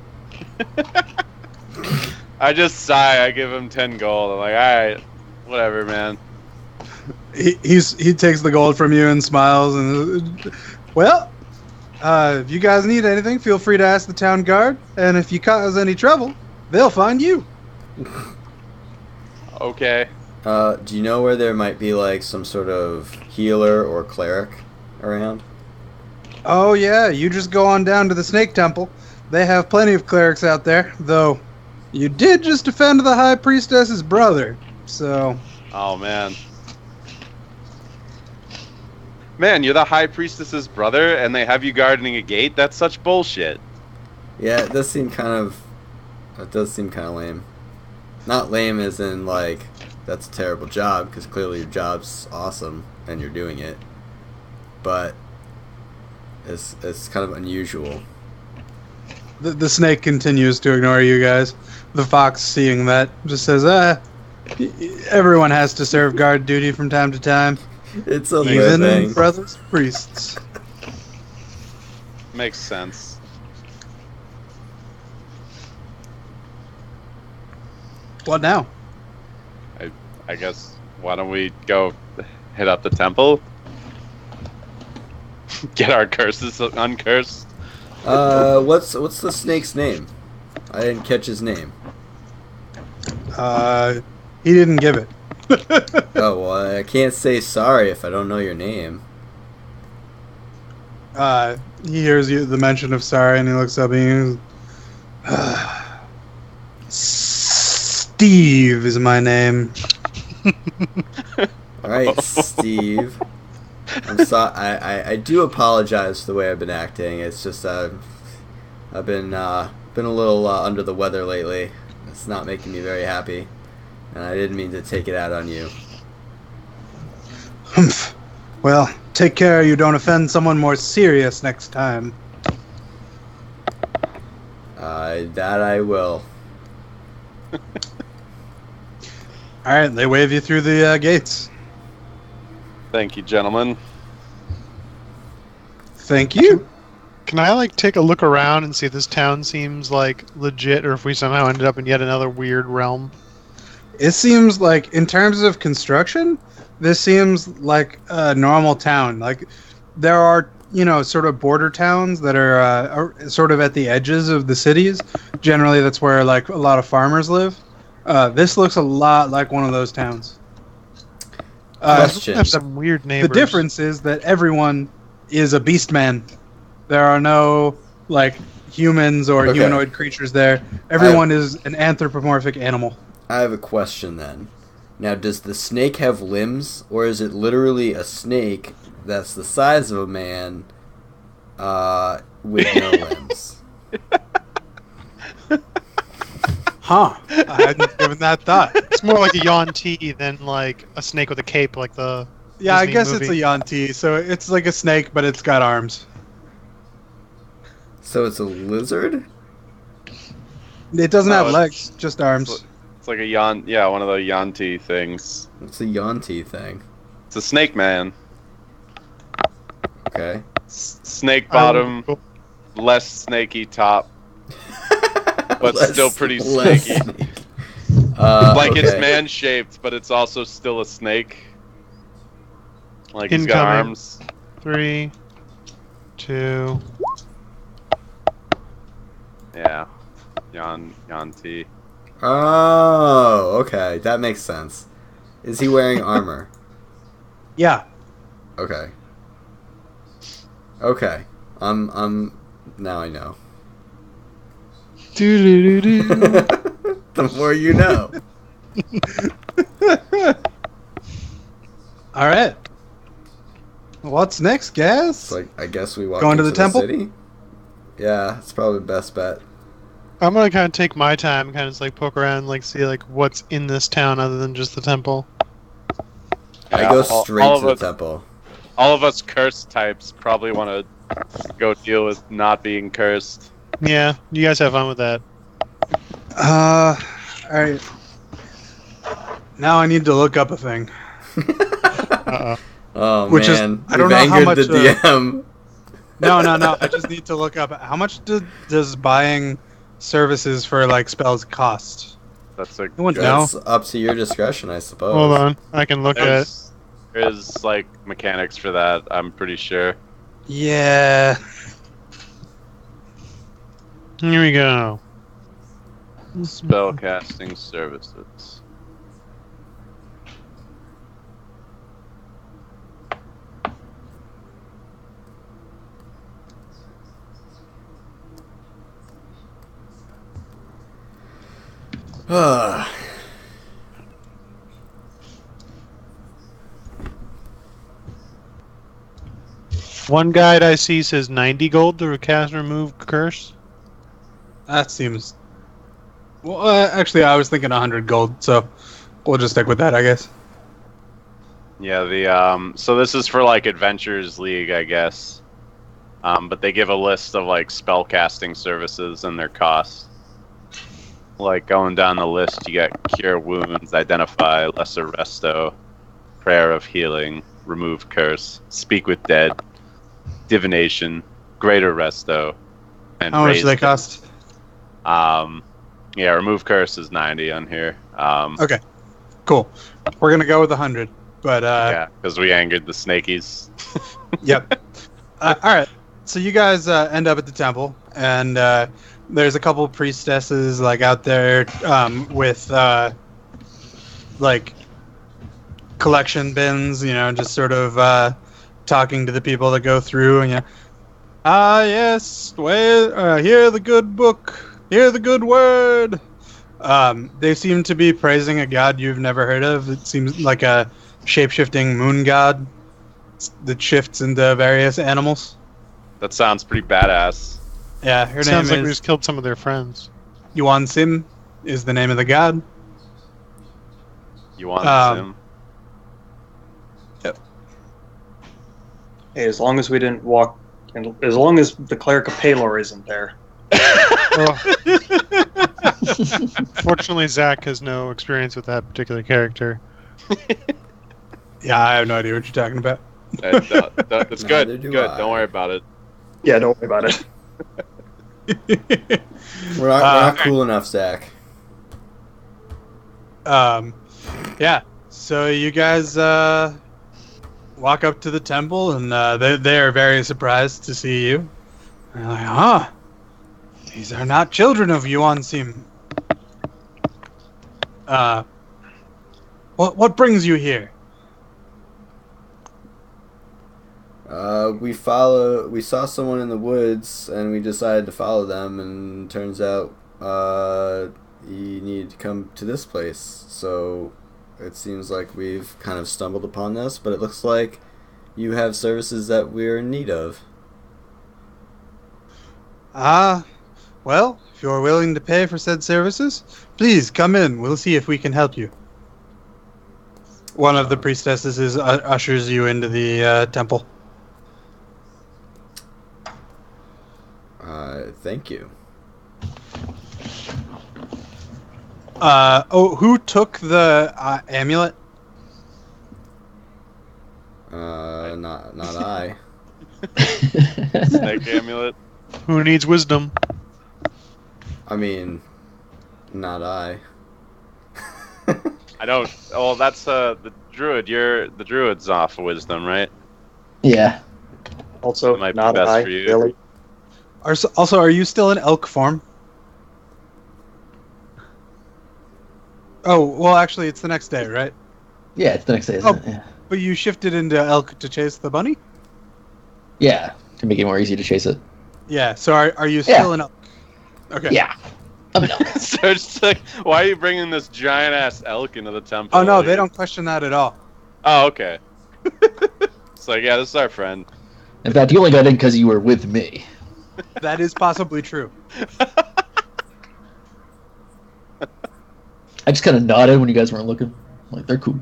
I just sigh. I give him 10 gold. I'm like, all right, whatever, man. He takes the gold from you and smiles and, well, if you guys need anything, feel free to ask the town guard, and if you cause any trouble, they'll find you. Okay. Do you know where there might be some sort of healer or cleric around? Oh yeah, you just go on down to the Snake Temple. They have plenty of clerics out there, though you did just defend the High Priestess's brother, so... Oh, man. Man, you're the high priestess's brother, and they have you guarding a gate? That's such bullshit. Yeah, it does seem kind of... It does seem kind of lame. Not lame as in, like, that's a terrible job, because clearly your job's awesome, and you're doing it. But it's kind of unusual. The snake continues to ignore you guys. The fox, seeing that, just says, everyone has to serve guard duty from time to time. It's a Even living. brothers priests. Makes sense. What now? I guess, why don't we go hit up the temple? Get our curses uncursed? What's the snake's name? I didn't catch his name. He didn't give it. Oh, well, I can't say sorry if I don't know your name. He hears the mention of sorry, and he looks up and he goes, Steve is my name. Alright, Steve. I'm sorry. I do apologize for the way I've been acting. It's just I've been a little under the weather lately. It's not making me very happy, and I didn't mean to take it out on you. Humph. Well, take care you don't offend someone more serious next time. That I will. Alright, they wave you through the gates. Thank you, gentlemen. Thank you. Can I like take a look around and see if this town seems like legit, or if we somehow ended up in yet another weird realm? It seems like, in terms of construction, this seems like a normal town. Like, there are, sort of border towns that are sort of at the edges of the cities. Generally, that's where, like, a lot of farmers live. This looks a lot like one of those towns. Question. Have some weird neighbors. The difference is that everyone is a beast man. There are no, like, humans or Okay. humanoid creatures there. Everyone is an anthropomorphic animal. I have a question then. Now, does the snake have limbs, or is it literally a snake that's the size of a man with no limbs? Huh. I hadn't given that thought. It's more like a Yuan-ti than like a snake with a cape, like the Yeah, I Disney guess movie. it's a Yuan-ti, so it's like a snake, but it's got arms. So it's a lizard? It doesn't No, have it's- legs, just arms. It's like one of the Yanti things. What's a Yanti thing? It's a snake man. Okay. Snake bottom, less snaky top, but still pretty less snaky. snake. Like it's okay. man-shaped, but it's also still a snake. Like he's got Incoming. arms. 3, 2. Yeah. Yanti. Oh, okay. That makes sense. Is he wearing armor? Yeah. Okay. Okay. Now I know. The more you know. Alright. What's next, guys? So I guess we walk Going to into the temple? city? Yeah, it's probably the best bet. I'm gonna kind of take my time, kind of just like poke around, like see like what's in this town other than just the temple. I Yeah, go all straight of to the us- temple. All of us cursed types probably want to go deal with not being cursed. Yeah, you guys have fun with that. Alright. Now I need to look up a thing. Uh-oh. Oh Which is- man, I don't we've know how angered the much, DM. No. I just need to look up how much does buying services for like spells cost? That's a No one's good- know. That's up to your discretion, I suppose. Hold on, I can look at. There's like mechanics for that, I'm pretty sure. Yeah. Here we go. Spellcasting services. One guide I see says 90 gold to cast and remove curse. That seems. Well, actually, I was thinking 100 gold, so we'll just stick with that, I guess. Yeah, the so this is for like Adventures League, I guess. But they give a list of like spellcasting services and their costs. Like going down the list, you got Cure Wounds, Identify, Lesser Resto, Prayer of Healing, Remove Curse, Speak with Dead, Divination, Greater Resto, and How much Raise do they Dead. cost? Yeah, Remove Curse is 90 on here. Okay, cool. We're gonna go with 100, but Yeah, because we angered the snakies. yep. All right. So you guys end up at the temple, and there's a couple priestesses like out there with like collection bins, just sort of talking to the people that go through, and yes, hear the good book, hear the good word. They seem to be praising a god you've never heard of. It seems like a shape-shifting moon god that shifts into various animals. That sounds pretty badass. Yeah, her Sounds like name we is just killed some of their friends. Yuan Sim, is the name of the god. You want Um, him? Hey, as long as we didn't walk, and as long as the cleric of Palor isn't there. Fortunately, Zach has no experience with that particular character. Yeah, I have no idea what you're talking about. That's good. Neither do Good. I. Don't worry about it. Yeah, don't worry about it. We're not cool enough, Zach. Yeah. So you guys walk up to the temple, and they are very surprised to see you. They're like, these are not children of Yuan Sim. What brings you here? We saw someone in the woods, and we decided to follow them, and turns out you need to come to this place. So it seems like we've kind of stumbled upon this, but it looks like you have services that we're in need of. Well, if you're willing to pay for said services, please come in. We'll see if we can help you. One of the priestesses ushers you into the temple. Thank you. Who took the amulet? Not I. Snake amulet. Who needs wisdom? I mean, not I. I don't. Oh, that's the druid. The druid's off of wisdom, right? Yeah. Also, It might be not best I, for you. really. Also, are you still in elk form? Oh, well, actually, it's the next day, right? Yeah, it's the next day, isn't it? Yeah. But you shifted into elk to chase the bunny? Yeah, to make it more easy to chase it. Yeah, so are you still in elk? Okay. Yeah. I'm an elk. So it's like, why are you bringing this giant ass elk into the temple? Oh, no, Like- they don't question that at all. Oh, okay. It's like, yeah, this is our friend. In fact, you only got in because you were with me. That is possibly true. I just kind of nodded when you guys weren't looking. I'm like, they're cool.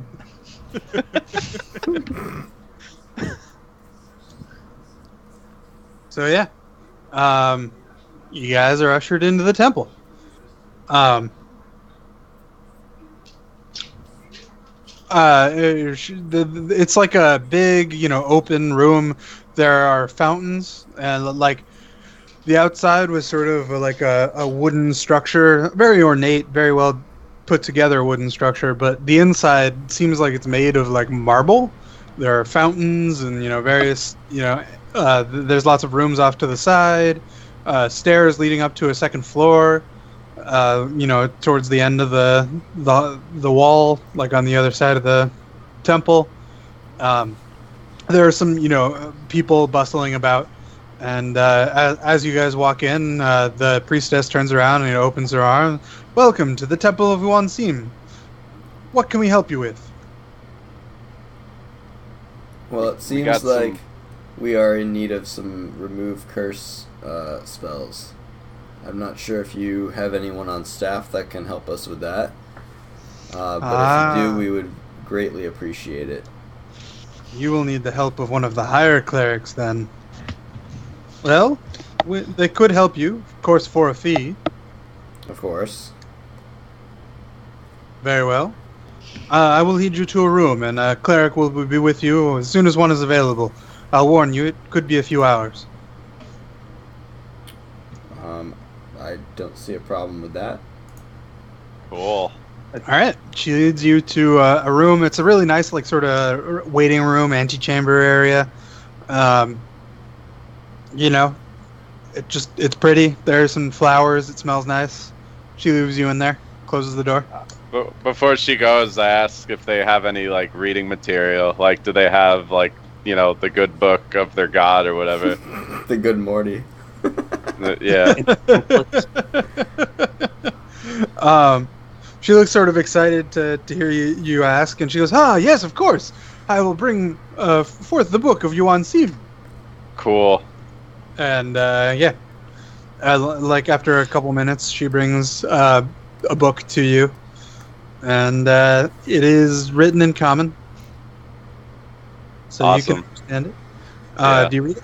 So, yeah. You guys are ushered into the temple. It's like a big, open room. There are fountains, and like the outside was sort of like a wooden structure, very ornate, very well put together wooden structure. But the inside seems like it's made of like marble. There are fountains and various there's lots of rooms off to the side, stairs leading up to a second floor. Towards the end of the wall, like on the other side of the temple. There are some people bustling about, and as you guys walk in, the priestess turns around and opens her arms. Welcome to the Temple of Yuan Sim. What can we help you with? Well, it seems got like we are in need of some remove curse spells. I'm not sure if you have anyone on staff that can help us with that. But if you do, we would greatly appreciate it. You will need the help of one of the higher clerics then. Well, they could help you, of course, for a fee. Of course. Very well. I will lead you to a room, and a cleric will be with you as soon as one is available. I'll warn you, it could be a few hours. I don't see a problem with that. Cool. Alright, she leads you to a room. It's a really nice, like, sort of waiting room, antechamber area. You know, it's pretty. There are some flowers. It smells nice. She leaves you in there, closes the door. But before she goes, I ask if they have any, like, reading material. Like, do they have, like, you know, the good book of their god or whatever? The good Morty. Yeah. She looks sort of excited to hear you ask, and she goes, yes, of course. I will bring forth the book of Yuan Sim. Cool. And, yeah. Like, after a couple minutes, she brings a book to you. And it is written in common. So awesome. you can understand it. Yeah. Do you read it?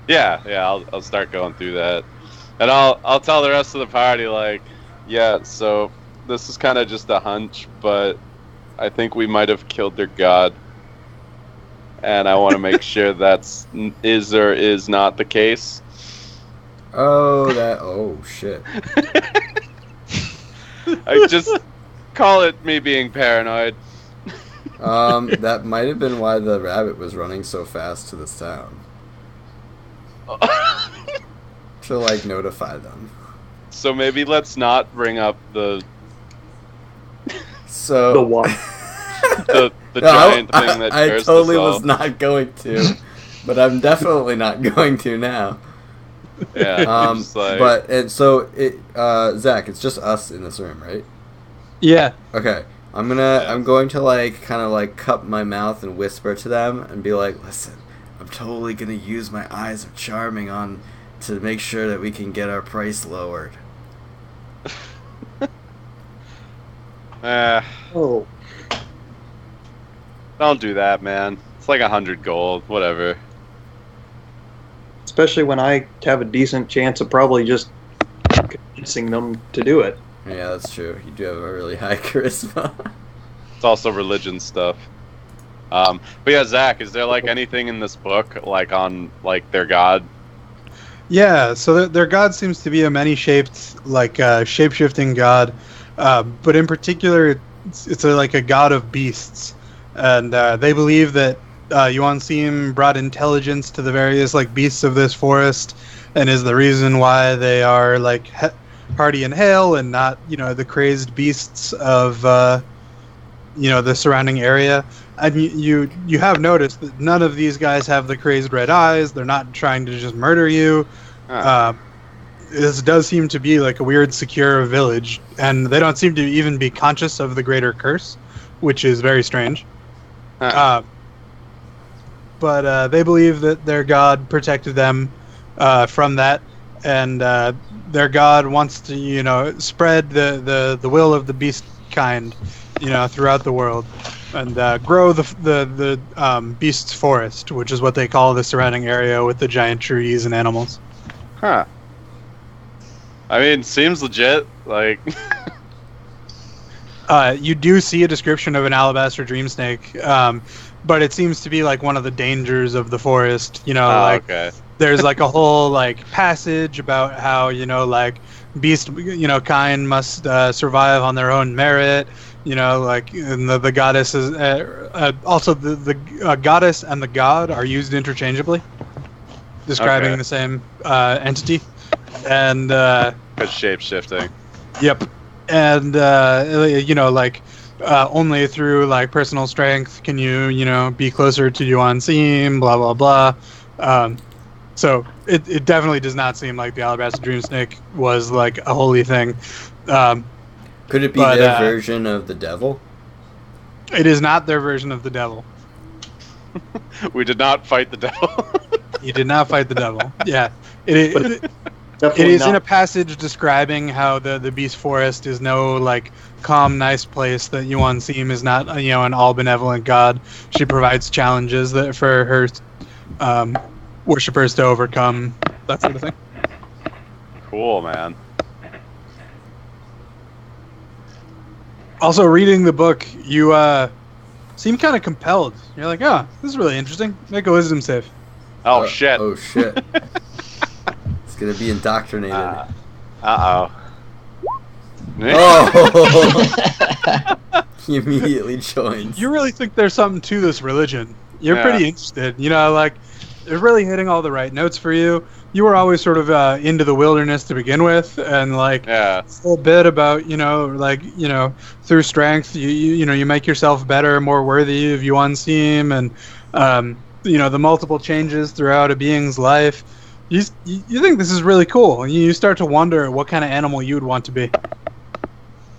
Yeah, I'll start going through that. And I'll tell the rest of the party, like, yeah, so this is kind of just a hunch, but I think we might have killed their god. And I want to make sure that's is or is not the case. Oh, shit. I just call it me being paranoid. That might have been why the rabbit was running so fast to this town. To, like, notify them. So maybe let's not bring up the what? the giant thing that I cursed totally us all. was not going to, but I'm definitely not going to now. Yeah. Just like, Zach, it's just us in this room, right? Yeah. Okay. I'm going to, like, kind of, like, cup my mouth and whisper to them and be like, listen, I'm totally gonna use my eyes of charming on to make sure that we can get our price lowered. Oh. Don't do that, man. It's like 100 gold, whatever. Especially when I have a decent chance of probably just convincing them to do it. Yeah, that's true. You do have a really high charisma. It's also religion stuff. But yeah, Zach, is there like anything in this book like on like their god? Yeah, so their god seems to be a many-shaped, like, shape-shifting god. But in particular, it's like a god of beasts. And they believe that Yuan Sim brought intelligence to the various, like, beasts of this forest and is the reason why they are, like, hardy and hale and not, you know, the crazed beasts of, you know, the surrounding area. And you have noticed that none of these guys have the crazed red eyes. They're not trying to just murder you. This does seem to be like a weird, secure village, and they don't seem to even be conscious of the greater curse, which is very strange. But they believe that their god protected them from that, and their god wants to, you know, spread the will of the beast kind, you know, throughout the world, and grow the beast's forest, which is what they call the surrounding area with the giant trees and animals. Huh. I mean, seems legit. Like, you do see a description of an alabaster dream snake, but it seems to be like one of the dangers of the forest. You know, okay. There's like a whole like passage about how, you know, like beast, you know, kind must survive on their own merit. You know, like, and the goddess is also the goddess and the god are used interchangeably, describing the same entity. And good shape shifting. Yep. And you know, like, only through like personal strength can you know, be closer to Yuan Sim, blah blah blah. So it definitely does not seem like the alabaster dream snake was like a holy thing. Could it be their version of the devil? It is not their version of the devil. We did not fight the devil. You did not fight the devil. Yeah. It Definitely is not. in a passage describing how the Beast Forest is no, like, calm, nice place, that Yuan Seem is not, an all-benevolent god. She provides challenges that for her worshippers to overcome, that sort of thing. Cool, man. Also, reading the book, you seem kind of compelled. You're like, oh, this is really interesting. Make a wisdom save. Oh, shit. Oh shit. It's gonna be indoctrinated. Uh-oh. Oh! He immediately joins. You really think there's something to this religion. You're Yeah. pretty interested. Like, they're really hitting all the right notes for you. You were always sort of into the wilderness to begin with, and, like, Yeah. a whole bit about, through strength, you make yourself better, more worthy of Yuan Seem, and, the multiple changes throughout a being's life. You think this is really cool, and you start to wonder what kind of animal you would want to be.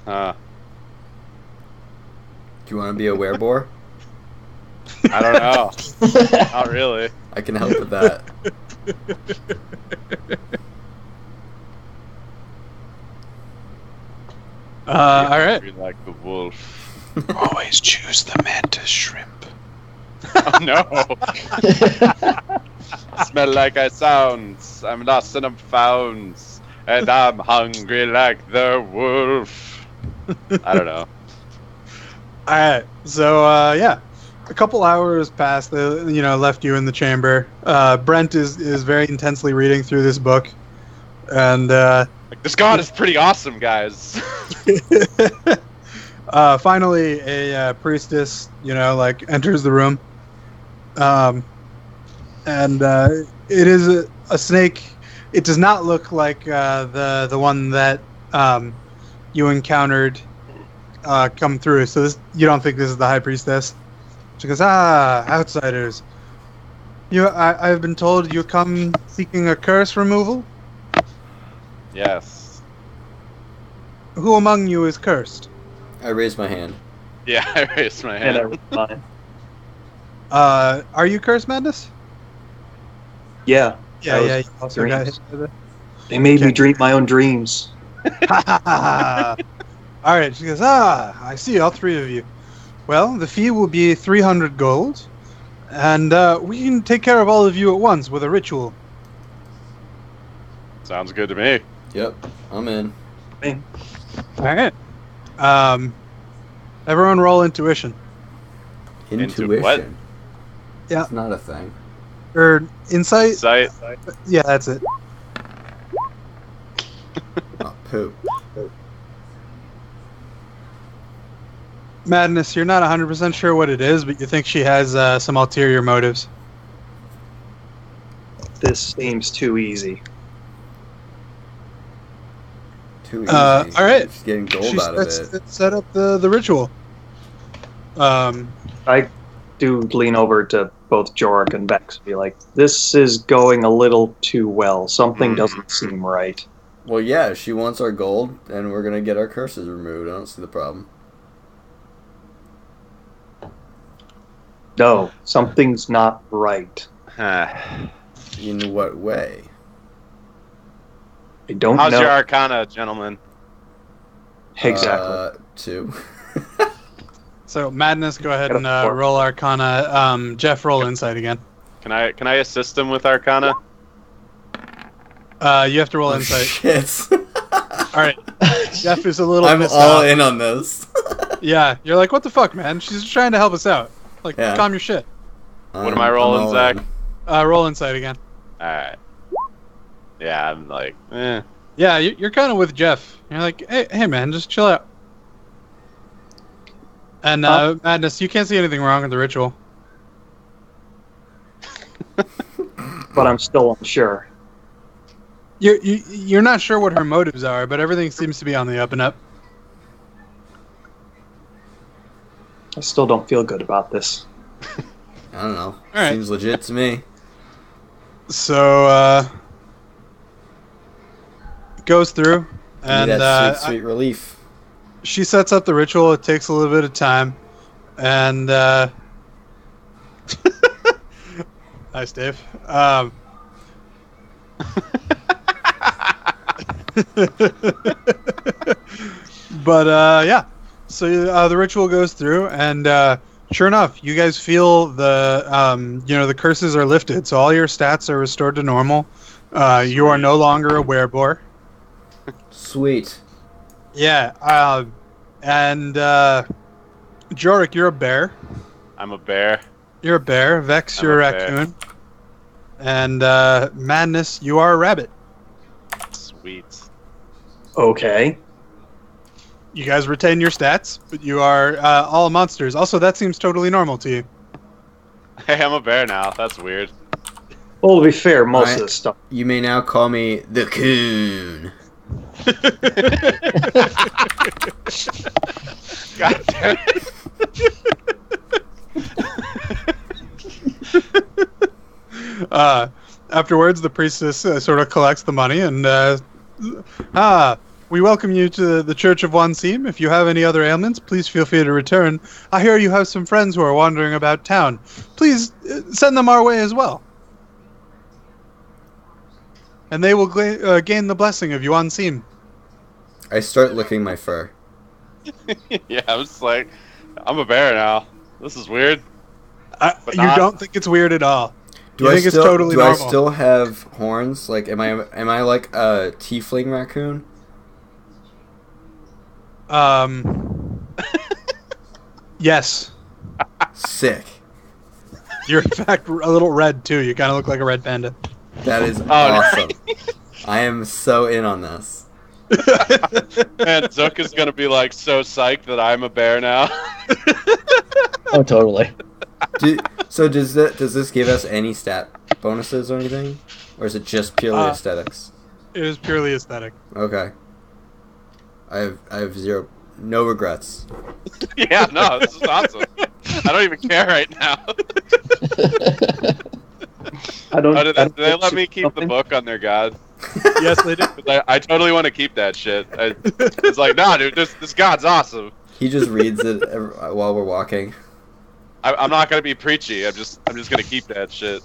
Uh, Do you want to be a werebore? I don't know. Not really. I can help with that. All right. Be like the wolf. Always choose the mantis shrimp. Oh, no. Smell like I sounds. I'm lost and I'm found. And I'm hungry like the wolf. I don't know. All right. So, a couple hours passed. They, left you in the chamber. Brent is very intensely reading through this book, and Like, this god is pretty awesome, guys. finally, a priestess, enters the room, and it is a snake. It does not look like the one that you encountered come through. So you don't think this is the high priestess? She goes, outsiders. I've been told you come seeking a curse removal. Yes. Who among you is cursed? I raise my hand. Yeah, I raised my And I hand. read mine. Are you cursed, Madness? Yeah. Yeah, That yeah. was You also got dreams. hit with They made me Okay. dream my own dreams. it. All right. She goes, I see all three of you. Well, the fee will be 300 gold, and we can take care of all of you at once with a ritual. Sounds good to me. Yep, I'm in. Hey, All right. Everyone roll intuition. Intuition. what? Yeah. It's not a thing. Or insight. Sight. Yeah, that's it. Oh, poop. Madness, you're not 100% sure what it is, but you think she has some ulterior motives. this seems too easy. Too easy. All right. She's getting gold She out of sets- it. set up the ritual. I do lean over to both Jorik and Vex and be like, this is going a little too well. Something doesn't seem right. Well, yeah, she wants our gold, and we're gonna get our curses removed. I don't see the problem. No, something's not right. In what way? I don't How's know. your arcana, gentlemen? Exactly. 2. So, Madness, go ahead and Got a 4. roll Arcana. Jeff, roll Insight again. Can I assist him with arcana? You have to roll Oh, Insight. shit. All right. Jeff is a little I'm pissed all off. in on this. Yeah, you're like, what the fuck, man? She's just trying to help us out. Like, Yeah. calm your shit. What am I rolling, all Zach? in. Roll Insight again. Alright. Yeah, I'm like, Yeah, you're kind of with Jeff. You're like, hey, man, just chill out. And Madness, you can't see anything wrong with the ritual. But I'm still unsure. You're not sure what her motives are, but everything seems to be on the up and up. I still don't feel good about this. I don't know. right. Seems legit to me. So, it goes through, Give and me that sweet relief. she sets up the ritual. It takes a little bit of time, and Nice, Dave. But yeah, so the ritual goes through, and sure enough, you guys feel the curses are lifted, so all your stats are restored to normal. You are no longer a werebore. Sweet. Yeah, and Jorik, you're a bear. I'm a bear. You're a bear. Vex, you're a raccoon. And Madness, you are a rabbit. Sweet. Okay. You guys retain your stats, but you are all monsters. Also, that seems totally normal to you. Hey, I'm a bear now. That's weird. Well, to be fair, most of this stuff. You may now call me the Coon. God damn it. Afterwards, the priestess sort of collects the money and we welcome you to the Church of Wanseem. If you have any other ailments, please feel free to return. I hear you have some friends who are wandering about town. Please send them our way as well. And they will gain the blessing of Wanseem. I start licking my fur. Yeah, I'm just like, I'm a bear now. This is weird. You don't think it's weird at all. Do you I think still, it's totally do normal? I still have horns? Like, am I like a tiefling raccoon? Yes. Sick. You're in fact a little red too. You kind of look like a red panda. That is awesome. I am so in on this. Man, Zook is gonna be like so psyched that I'm a bear now. Oh, totally. So does this give us any stat bonuses or anything, or is it just purely aesthetics? It is purely aesthetic. Okay. I have no regrets. Yeah, no, this is awesome. I don't even care right now. Did they let me keep the book on their god? Yes, they did. I totally want to keep that shit. It's like, nah, dude, this god's awesome. He just reads it while we're walking. I'm not gonna be preachy. I'm just gonna keep that shit.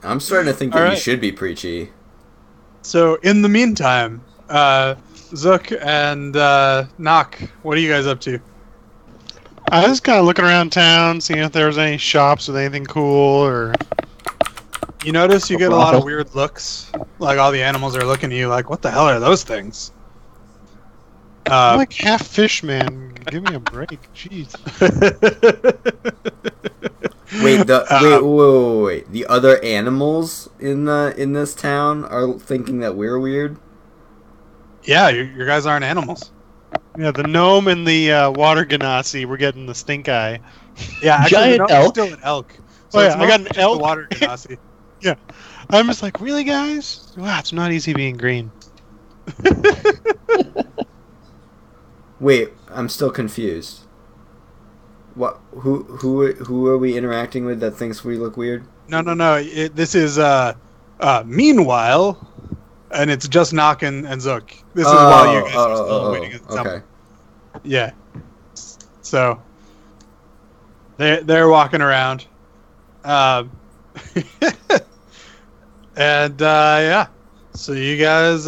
I'm starting to think that you should be preachy. So in the meantime, Zook and Nock, what are you guys up to? I was kind of looking around town, seeing if there was any shops with anything cool, or... You notice you get a lot of weird looks. Like, all the animals are looking at you like, what the hell are those things? I'm like half fish, man. Give me a break. Jeez. Wait. The other animals in this town are thinking that we're weird? Yeah, your guys aren't animals. Yeah, the gnome and the water ganassi were getting the stink eye. Yeah, actually, Giant the elk? still an elk. So Oh, yeah, it's I got an mostly just the elk. water ganassi. Yeah. I'm just like, really, guys? Wow, it's not easy being green. Wait, I'm still confused. What? Who are we interacting with that thinks we look weird? No. This is meanwhile, and it's just Nock and Zook. This is while you guys are still waiting at the temple. Okay. Yeah. So they're walking around. And yeah. So you guys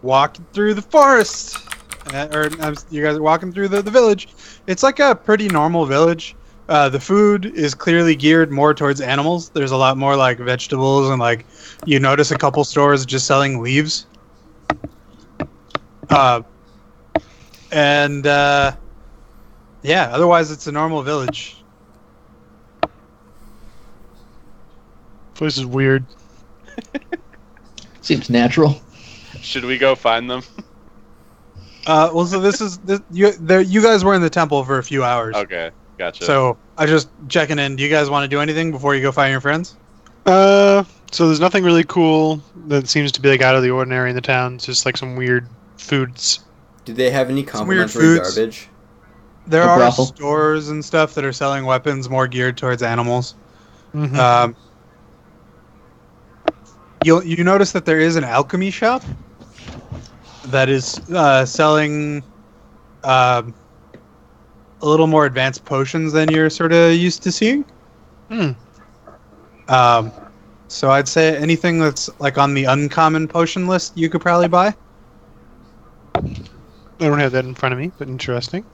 walking through the forest. You guys are walking through the village. It's like a pretty normal village. The food is clearly geared more towards animals. There's a lot more like vegetables, and like you notice a couple stores just selling leaves. And yeah, otherwise it's a normal village. Place is weird. Seems natural. Should we go find them? Well, so you guys were in the temple for a few hours. Okay, gotcha. So I just checking in. Do you guys want to do anything before you go find your friends? So there's nothing really cool that seems to be like out of the ordinary in the town. It's just like some weird foods. Do they have any Some weird complimentary foods. garbage? There A are brothel. stores and stuff that are selling weapons more geared towards animals. Mm-hmm. You notice that there is an alchemy shop that is selling a little more advanced potions than you're sort of used to seeing. So I'd say anything that's like on the uncommon potion list, you could probably buy. I don't have that in front of me, but interesting.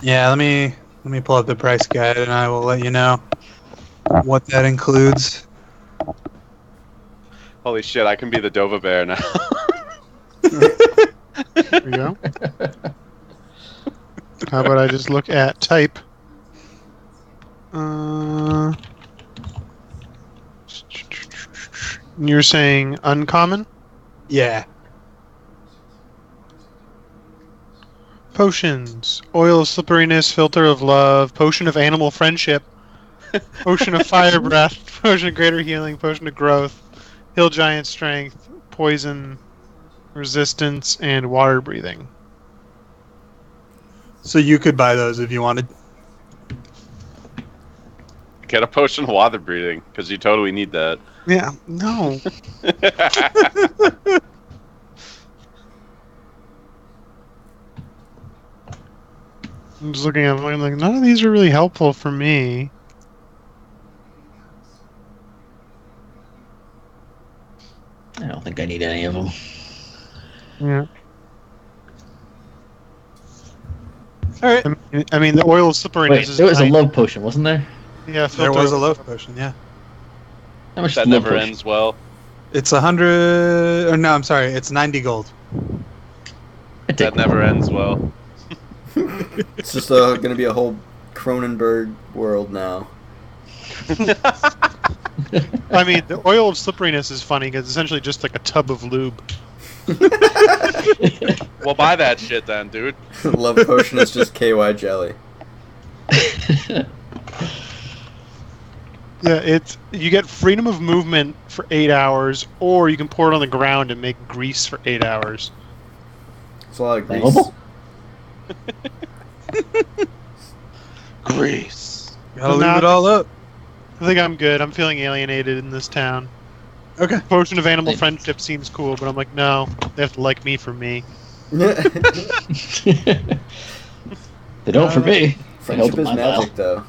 Yeah, let me pull up the price guide, and I will let you know what that includes. Holy shit! I can be the Dova Bear now. There we go. How about I just look at type? You're saying uncommon? Yeah. Potions. Oil of slipperiness, filter of love, potion of animal friendship, potion of fire breath, potion of greater healing, potion of growth, hill giant strength, poison resistance, and water breathing. So you could buy those if you wanted. Get a potion of water breathing, because you totally need that. Yeah, no. I'm just looking at them, I'm like, none of these are really helpful for me. I don't think I need any of them. Yeah. All right. I mean, the oil of slipperiness Wait, is there was a fine. love potion, wasn't there? Yeah, There was a love potion, yeah. How much That love never potion? ends well. It's 100... Or no, I'm sorry. It's 90 gold. I take That never ends well. It's just going to be a whole Cronenberg world now. I mean, the oil of slipperiness is funny because it's essentially just like a tub of lube. Well, buy that shit then, dude. Love potion is just KY jelly. Yeah, you get freedom of movement for 8 hours, or you can pour it on the ground and make grease for 8 hours. It's a lot of grease. Flammable? Grease. Gotta leave it all up. I think I'm good. I'm feeling alienated in this town. Okay. Potion of animal Thanks. friendship seems cool, but I'm like, no, they have to like me for me. They don't for me. Friendship They is help my magic, though.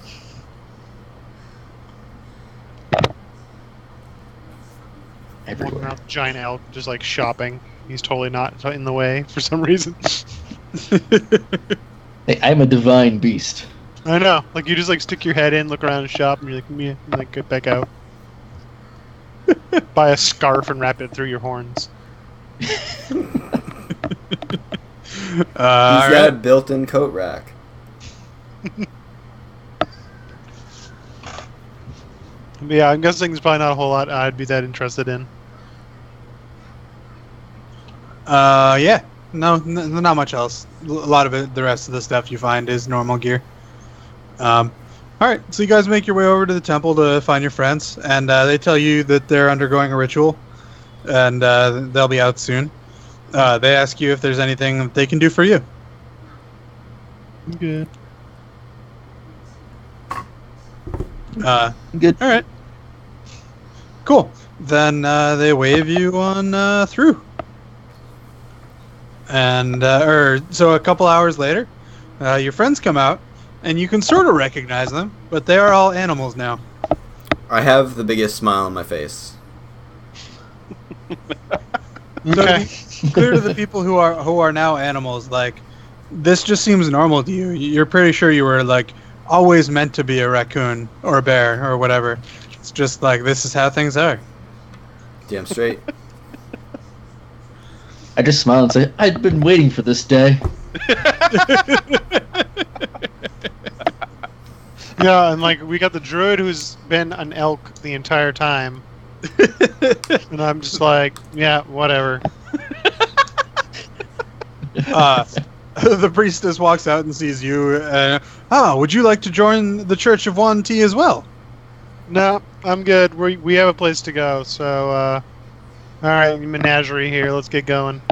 Walking Everywhere. around with a giant elk, just like shopping. He's totally not in the way for some reason. Hey, I'm a divine beast. I know. Like you just like stick your head in, look around and shop, and you're like, meh, and like get back out. Buy a scarf and wrap it through your horns. He's All got a right. built-in coat rack. But yeah, I'm guessing there's probably not a whole lot I'd be that interested in. Yeah. No, not much else. A lot of it, the rest of the stuff you find is normal gear. All right, so you guys make your way over to the temple to find your friends, and they tell you that they're undergoing a ritual, and they'll be out soon. They ask you if there's anything that they can do for you. Good. Good. All right. Cool. Then they wave you on through. And so a couple hours later, your friends come out, and you can sort of recognize them, but they are all animals now. I have the biggest smile on my face. So Okay. to be clear to the people who are now animals, like this just seems normal to you. You're pretty sure you were like always meant to be a raccoon or a bear or whatever. It's just like this is how things are. Damn straight. I just smile and say, I'd been waiting for this day. Yeah, and like we got the druid who's been an elk the entire time, and I'm just like, yeah, whatever. The priestess walks out and sees you. Would you like to join the Church of 1T as well? No, I'm good. We have a place to go, so all right, menagerie here. Let's get going.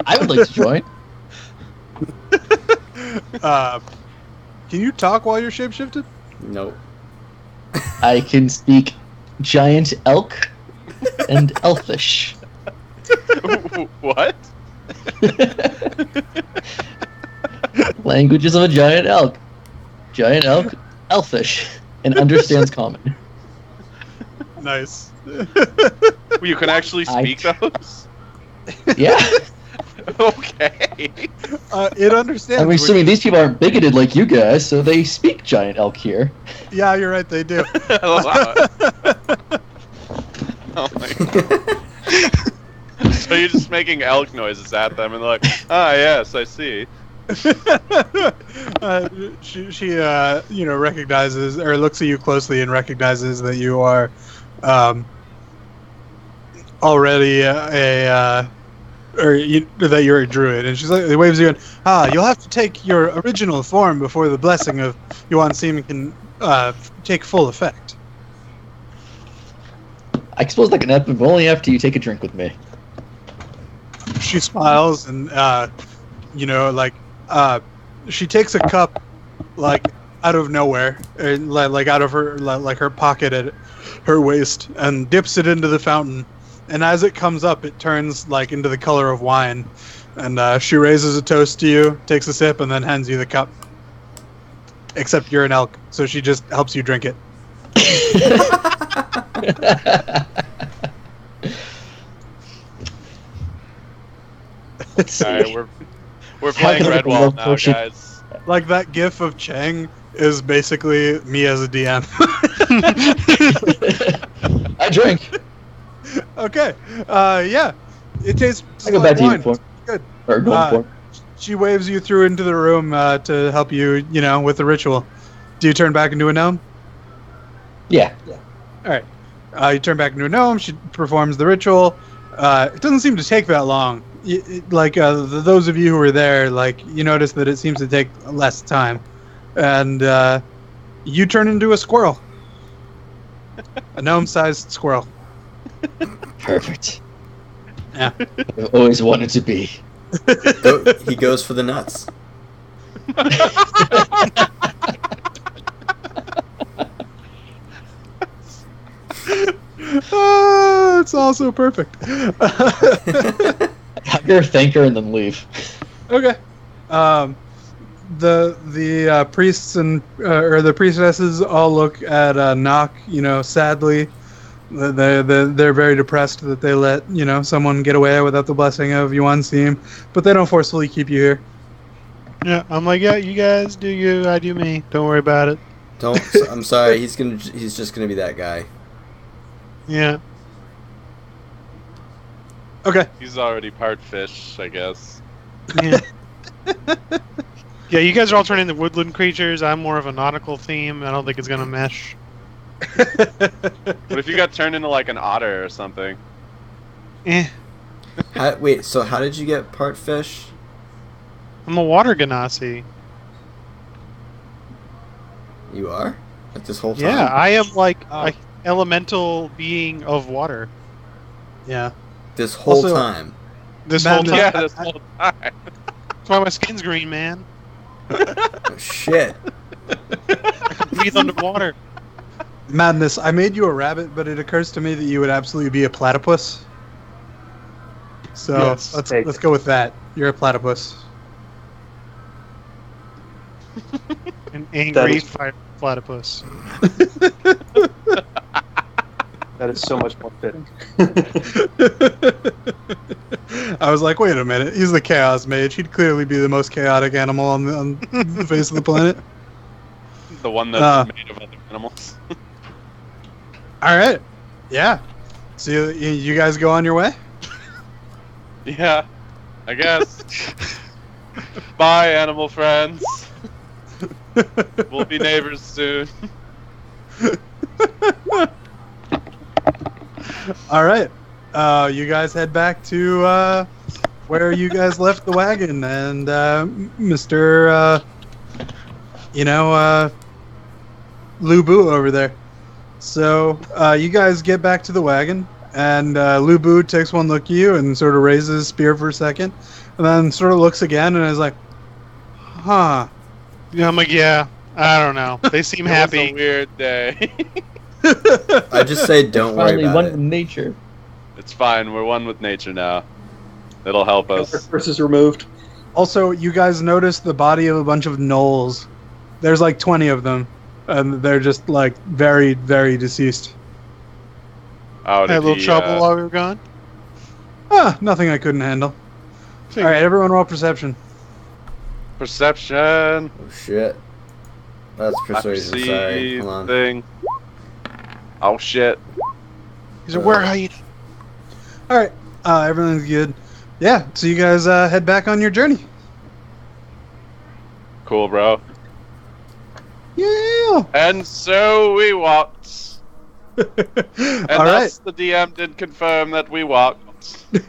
I would like to join. Can you talk while you're shapeshifted? Nope. I can speak giant elk and elfish. What? Languages of a giant elk. Giant elk, elfish. and understands common. Nice. You can actually speak those? Yeah. Okay. It understands. I'm assuming these people aren't bigoted like you guys, so they speak giant elk here. Yeah, you're right. They do. Oh my god. So you're just making elk noises at them and they're like, ah, yes, I see. She recognizes or looks at you closely and recognizes that you are already that you're a druid, and she's like, waves you in. You'll have to take your original form before the blessing of Yuan Sim can take full effect. I suppose that can happen, but only after you take a drink with me. She smiles and she takes a cup out of nowhere, out of her her pocket at her waist, and dips it into the fountain. And as it comes up, it turns into the color of wine. And she raises a toast to you, takes a sip, and then hands you the cup. Except you're an elk, so she just helps you drink it. Alright, we're playing Redwall now, guys. Like that gif of Chang is basically me as a DM. I drink. Okay. Yeah. It tastes I go like back to wine. you for. Good. Or go for. She waves you through into the room to help you, with the ritual. Do you turn back into a gnome? Yeah. All right. You turn back into a gnome. She performs the ritual. It doesn't seem to take that long. Those of you who were there, you notice that it seems to take less time. And you turn into a squirrel. A gnome-sized squirrel. Perfect. Yeah. I've always wanted to be. He goes for the nuts. It's also perfect. Hugger, thank her, and then leave. Okay. The priests and or the priestesses all look at Nock, sadly. They're very depressed that they let someone get away without the blessing of Yuan Sim, but they don't forcefully keep you here. Yeah, I'm like, yeah, you guys do you, I do me. Don't worry about it. I'm sorry. He's just gonna be that guy. Yeah. Okay. He's already part fish, I guess. Yeah. Yeah, you guys are all turning into woodland creatures. I'm more of a nautical theme. I don't think it's gonna mesh. What if you got turned into an otter or something? Wait, so how did you get part fish? I'm a water ganassi. You are? This whole time? Yeah, I am a elemental being of water. Yeah. This whole Also- time. This whole time. Yeah, this whole time. That's why my skin's green, man. Oh, shit. Breathe underwater. Madness, I made you a rabbit, but it occurs to me that you would absolutely be a platypus. So Yes. let's go with that. You're a platypus. An angry is- fire platypus. That is so much more fitting. I was like, wait a minute. He's the chaos mage. He'd clearly be the most chaotic animal on the face of the planet. The one that's made of other animals. All right. Yeah. So you guys go on your way? Yeah, I guess. Bye, animal friends. We'll be neighbors soon. All right. You guys head back to where you guys left the wagon, and Mr. Lubu over there. So you guys get back to the wagon, and Lubu takes one look at you and sort of raises his spear for a second, and then sort of looks again and is like, huh. Yeah, I'm like, yeah, I don't know. They seem It was happy. a weird day. I just say don't worry Finally, about one it. with nature. It's fine. We're one with nature now. It'll help us. Curse is removed. Also, you guys notice the body of a bunch of gnolls. There's like 20 of them and they're just like very, very deceased. Oh, Had a did little he, trouble while we were gone. Nothing I couldn't handle. All right, everyone, roll perception. Perception. Oh shit. That's I persuasion. Sorry. perceive Hold on. thing. Oh shit. He's a were-hyena. All right, everything's good. Yeah, so you guys head back on your journey. Cool, bro. Yeah. And so we walked. And All right. thus the DM did confirm that we walked. We're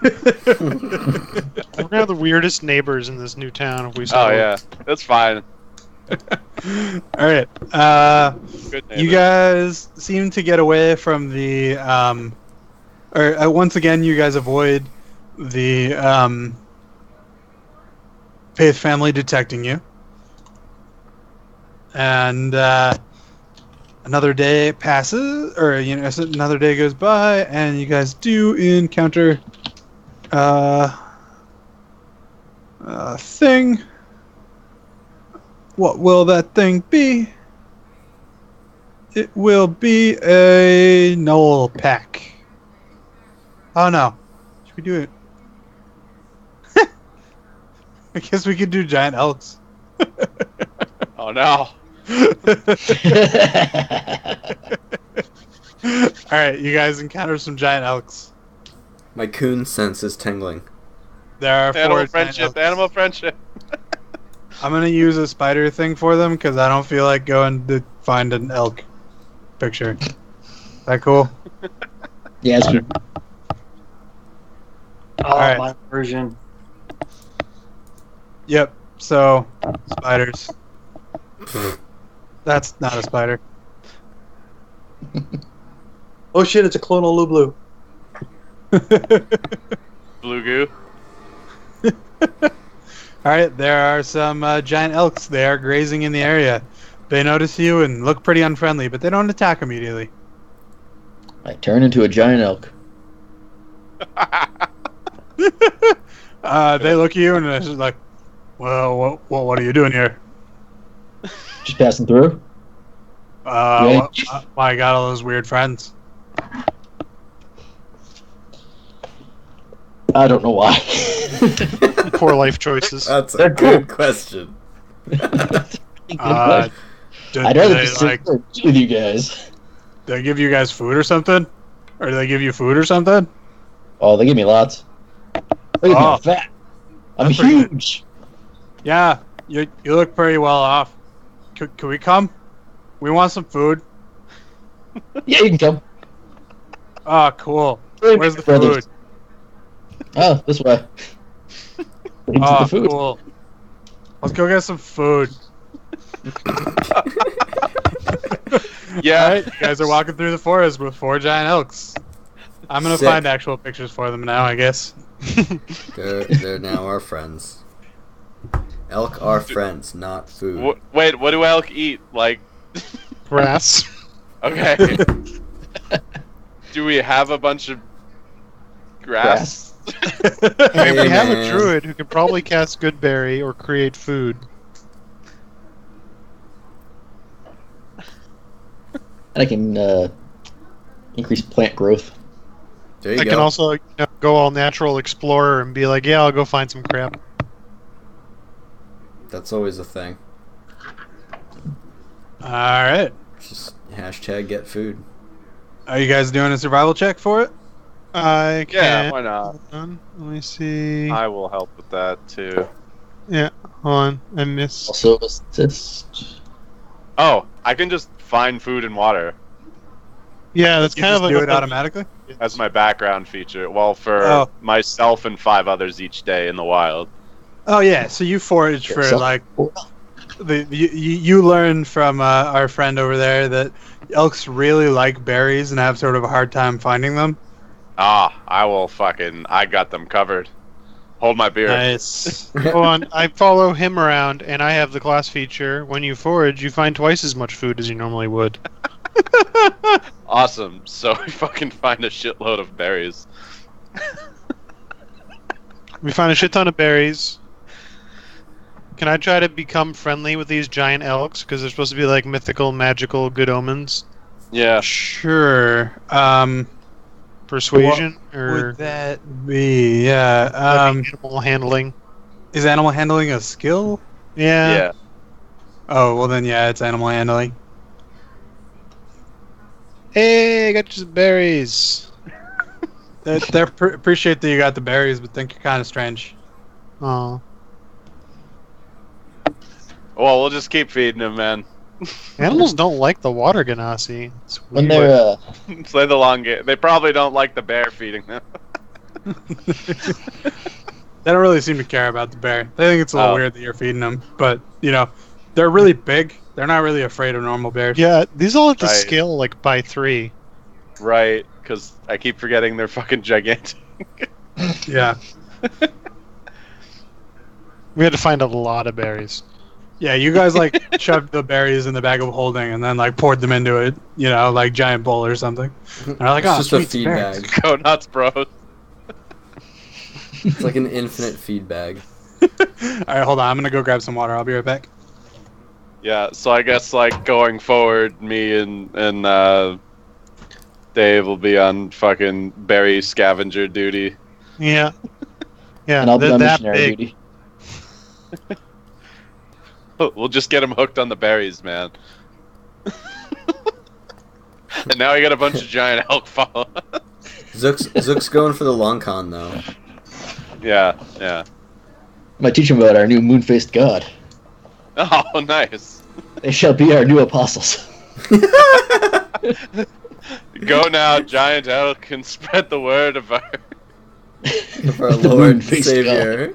gonna have the weirdest neighbors in this new town if we start. Oh yeah, that's fine. All right. Good You neighbor. guys seem to get away from the once again you guys avoid the Faith family detecting you. And another day passes, or another day goes by, and you guys do encounter a thing. What will that thing be? It will be a knoll pack. Oh no. Should we do it? I guess we could do giant elks. Oh no. Alright, you guys encounter some giant elks. My coon sense is tingling. There are four Animal giant friendship. elks. Animal friendship. I'm gonna use a spider thing for them because I don't feel like going to find an elk picture. That cool? Yeah, it's good. Alright. My version. Yep. So spiders. That's not a spider. Oh shit! It's a clonal Lublu. Blue goo. Alright, there are some giant elks. They are grazing in the area. They notice you and look pretty unfriendly, but they don't attack immediately. I turn into a giant elk. They look at you and they're just like, well, what are you doing here? Just passing through. I got all those weird friends. I don't know why. Poor life choices. That's a They're good cool. question. Uh, do I'd rather they, just like, sit with you guys. they give you guys food or something? Or do they give you food or something? Oh, they give me lots. Look at me, Oh. I'm fat. I'm That's pretty good. huge. Yeah, you look pretty well off. Can we come? We want some food. Yeah, you can come. Oh, cool. Where's the food? Oh, this way. Into Oh, the food. cool. Let's go get some food. Yeah. Alright, you guys are walking through the forest with 4 giant elks. I'm gonna Sick. find actual pictures for them now, I guess. They're now our friends. Elk are friends, not food. Wait, what do elk eat? Like, Grass. okay. Do we have a bunch of grass? Hey, we have a man. druid who can probably cast Goodberry or create food. And I can increase plant growth. There you I go. can also go all natural explorer and be like, yeah, I'll go find some crap. That's always a thing. Alright. Just hashtag get food. Are you guys doing a survival check for it? I can. Yeah, why not? Hold on. Let me see. I will help with that too. Yeah, hold on. I missed. Also assist. Oh, I can just find food and water Yeah, that's You kind just of like do a it thing. automatically? as my background feature. Well, for Oh. myself and 5 others each day in the wild. Oh yeah, so you forage for So- like you learn from our friend over there that elks really like berries and have sort of a hard time finding them. I got them covered. Hold my beer. Nice. Hold on. I follow him around, and I have the class feature. When you forage, you find twice as much food as you normally would. Awesome. So we fucking find a shitload of berries. We find a shit ton of berries. Can I try to become friendly with these giant elks? Because they're supposed to be like mythical, magical, good omens. Yeah. Sure. Persuasion What or would that be? Yeah. animal handling. Is animal handling a skill? Yeah. Yeah. Oh, well then, yeah, it's animal handling. Hey, I got you some berries. They appreciate that you got the berries, but think you're kind of strange. Oh, Well, we'll just keep feeding him, man. animals don't like the water ganassi. It's When weird. they're Play the long game. They probably don't like the bear feeding them. They don't really seem to care about the bear. They think it's a little Oh. weird that you're feeding them, but you know, they're really big. They're not really afraid of normal bears. Yeah, these all have to Right. scale like by 3. Right, because I keep forgetting they're fucking gigantic. Yeah. We had to find a lot of berries. Yeah, you guys like shoved the berries in the bag of holding and then like poured them into it, you know, like giant bowl or something. And they're like, It's oh, just a sweet feed berries. bag. Go nuts, bro. It's like an infinite feed bag. Alright, hold on. I'm gonna go grab some water. I'll be right back. Yeah, so I guess like going forward, me and Dave will be on fucking berry scavenger duty. Yeah. Yeah, and I'll be they're on that missionary big. duty. We'll just get him hooked on the berries, man. And now we got a bunch of giant elk follow. Zook's going for the long con though. Yeah, yeah. I might teach him about our new moon-faced god. Oh, nice. They shall be our new apostles. Go now, giant elk, and spread the word of our... For our The Lord and moon-faced Savior.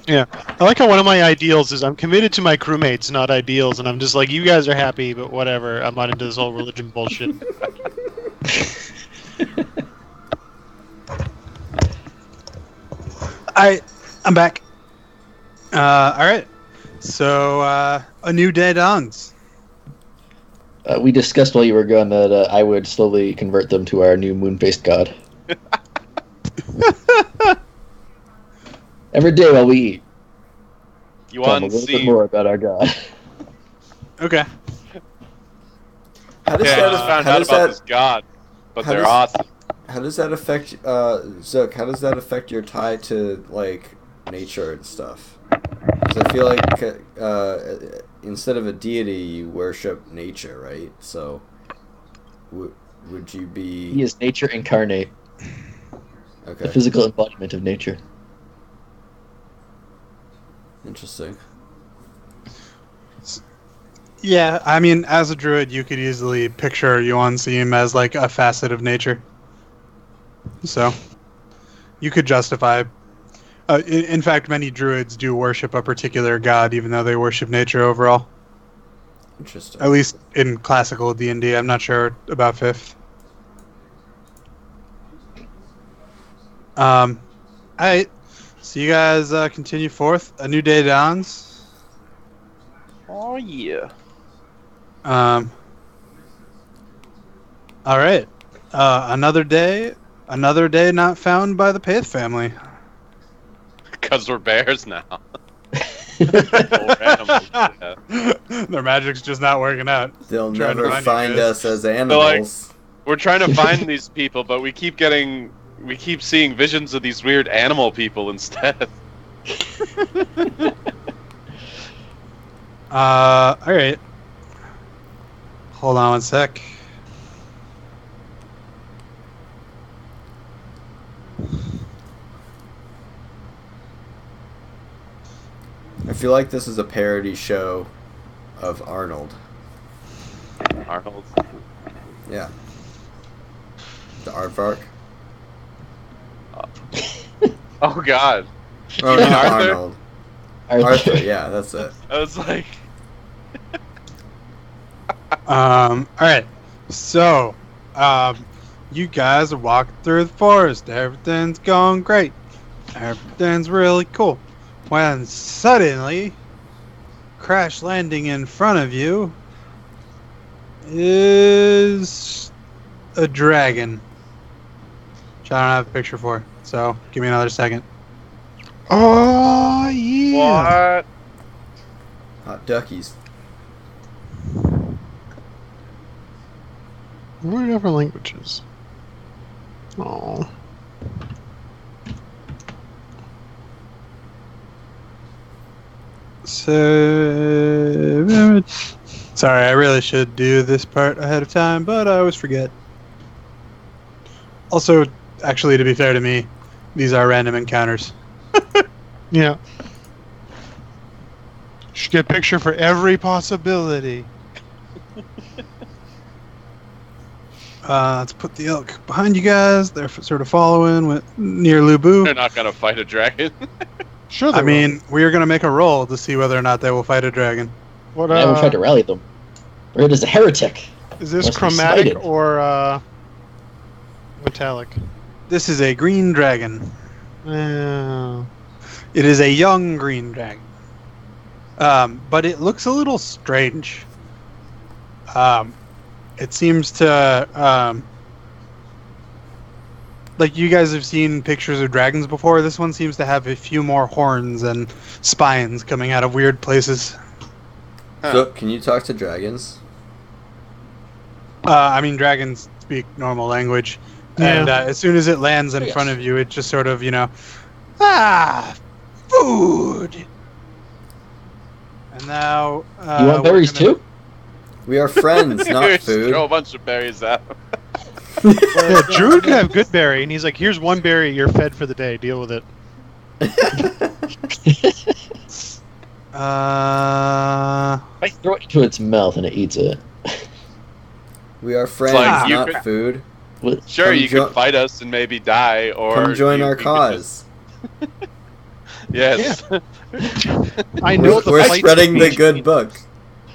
Yeah. I like how one of my ideals is I'm committed to my crewmates, not ideals, and I'm just like, you guys are happy, but whatever. I'm not into this whole religion bullshit. I'm back. Alright. So, a new day dawns. We discussed while you were gone that I would slowly convert them to our new moon-faced god. Every day while we eat, You tell them a little bit unseen. more about our god. Okay. How does Yeah, I that just found how out does about that this god, but how they're does- awesome. how does that affect Zook? How does that affect your tie to like nature and stuff? Because I feel like instead of a deity, you worship nature, right? So would you be He is nature incarnate, the okay? physical embodiment of nature. Interesting. Yeah, I mean, as a druid, you could easily picture Yuan Seem as like a facet of nature. So, you could justify. In fact, many druids do worship a particular god, even though they worship nature overall. Interesting. At least in classical D&D. I'm not sure about 5th. Alright. So you guys continue forth. A new day dawns. Oh, yeah. Alright. Another day not found by the Paith family. Because we're bears now. Or animals, yeah. Their magic's just not working out. They'll Trying to never find you find guys. us as animals. We're trying to find these people, but we keep seeing visions of these weird animal people instead. Alright. Hold on one sec. I feel like this is a parody show of Arnold. Arnold. Yeah. The aardvark. Oh God. Oh, mean not Arthur? Arnold. Arthur, yeah, that's it. I was like, Alright. So, you guys are walking through the forest. Everything's going great. Everything's really cool. When suddenly, crash landing in front of you is a dragon. Which I don't have a picture for, so give me another second. Oh, yeah. What? Hot duckies. What are different languages? Oh. So, sorry, I really should do this part ahead of time, but I always forget. Also, actually, to be fair to me, these are random encounters. Yeah. Should get a picture for every possibility. Let's put the elk behind you guys. They're sort of following near Lubu. They're not gonna fight a dragon. Sure. I mean, we are going to make a roll to see whether or not they will fight a dragon. what I will try to rally them. Red is a heretic. is this must be chromatic slighted. or metallic? This is a green dragon. Oh. It is a young green dragon. But it looks a little strange. It seems to... like you guys have seen pictures of dragons before, this one seems to have a few more horns and spines coming out of weird places. So, can you talk to dragons? I mean, dragons speak normal language. Yeah. And as soon as it lands in Yes. front of you, it just sort of, food! And now... You want berries too? We are friends, not Just food. throw a bunch of berries out. Yeah, Druid could have good berry, and he's like, "Here's one berry, you're fed for the day. Deal with it." Uh... I throw it into its mouth and it eats it. We are friends, like you not could- food. What? Sure, Come you jo- could fight us and maybe die, or Come join you- our we could cause. just- Yes, I know We're, the we're flight spreading the speech. good book.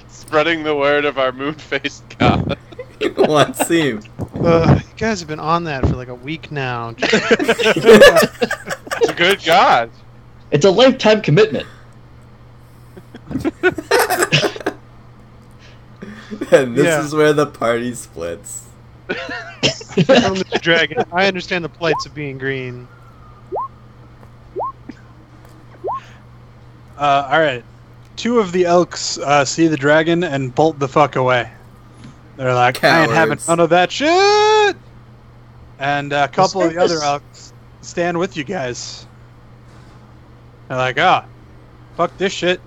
spreading the word of our moon-faced god. One seam. You guys have been on that for like a week now. It's a good god. It's a lifetime commitment. And this Yeah. is where the party splits. From the dragon. I understand the plights of being green. Alright. Two of the elks see the dragon and bolt the fuck away. They're like, I ain't having Cowards. none of that shit! And a couple of the other Yes. elks stand with you guys. They're like, ah, fuck this shit.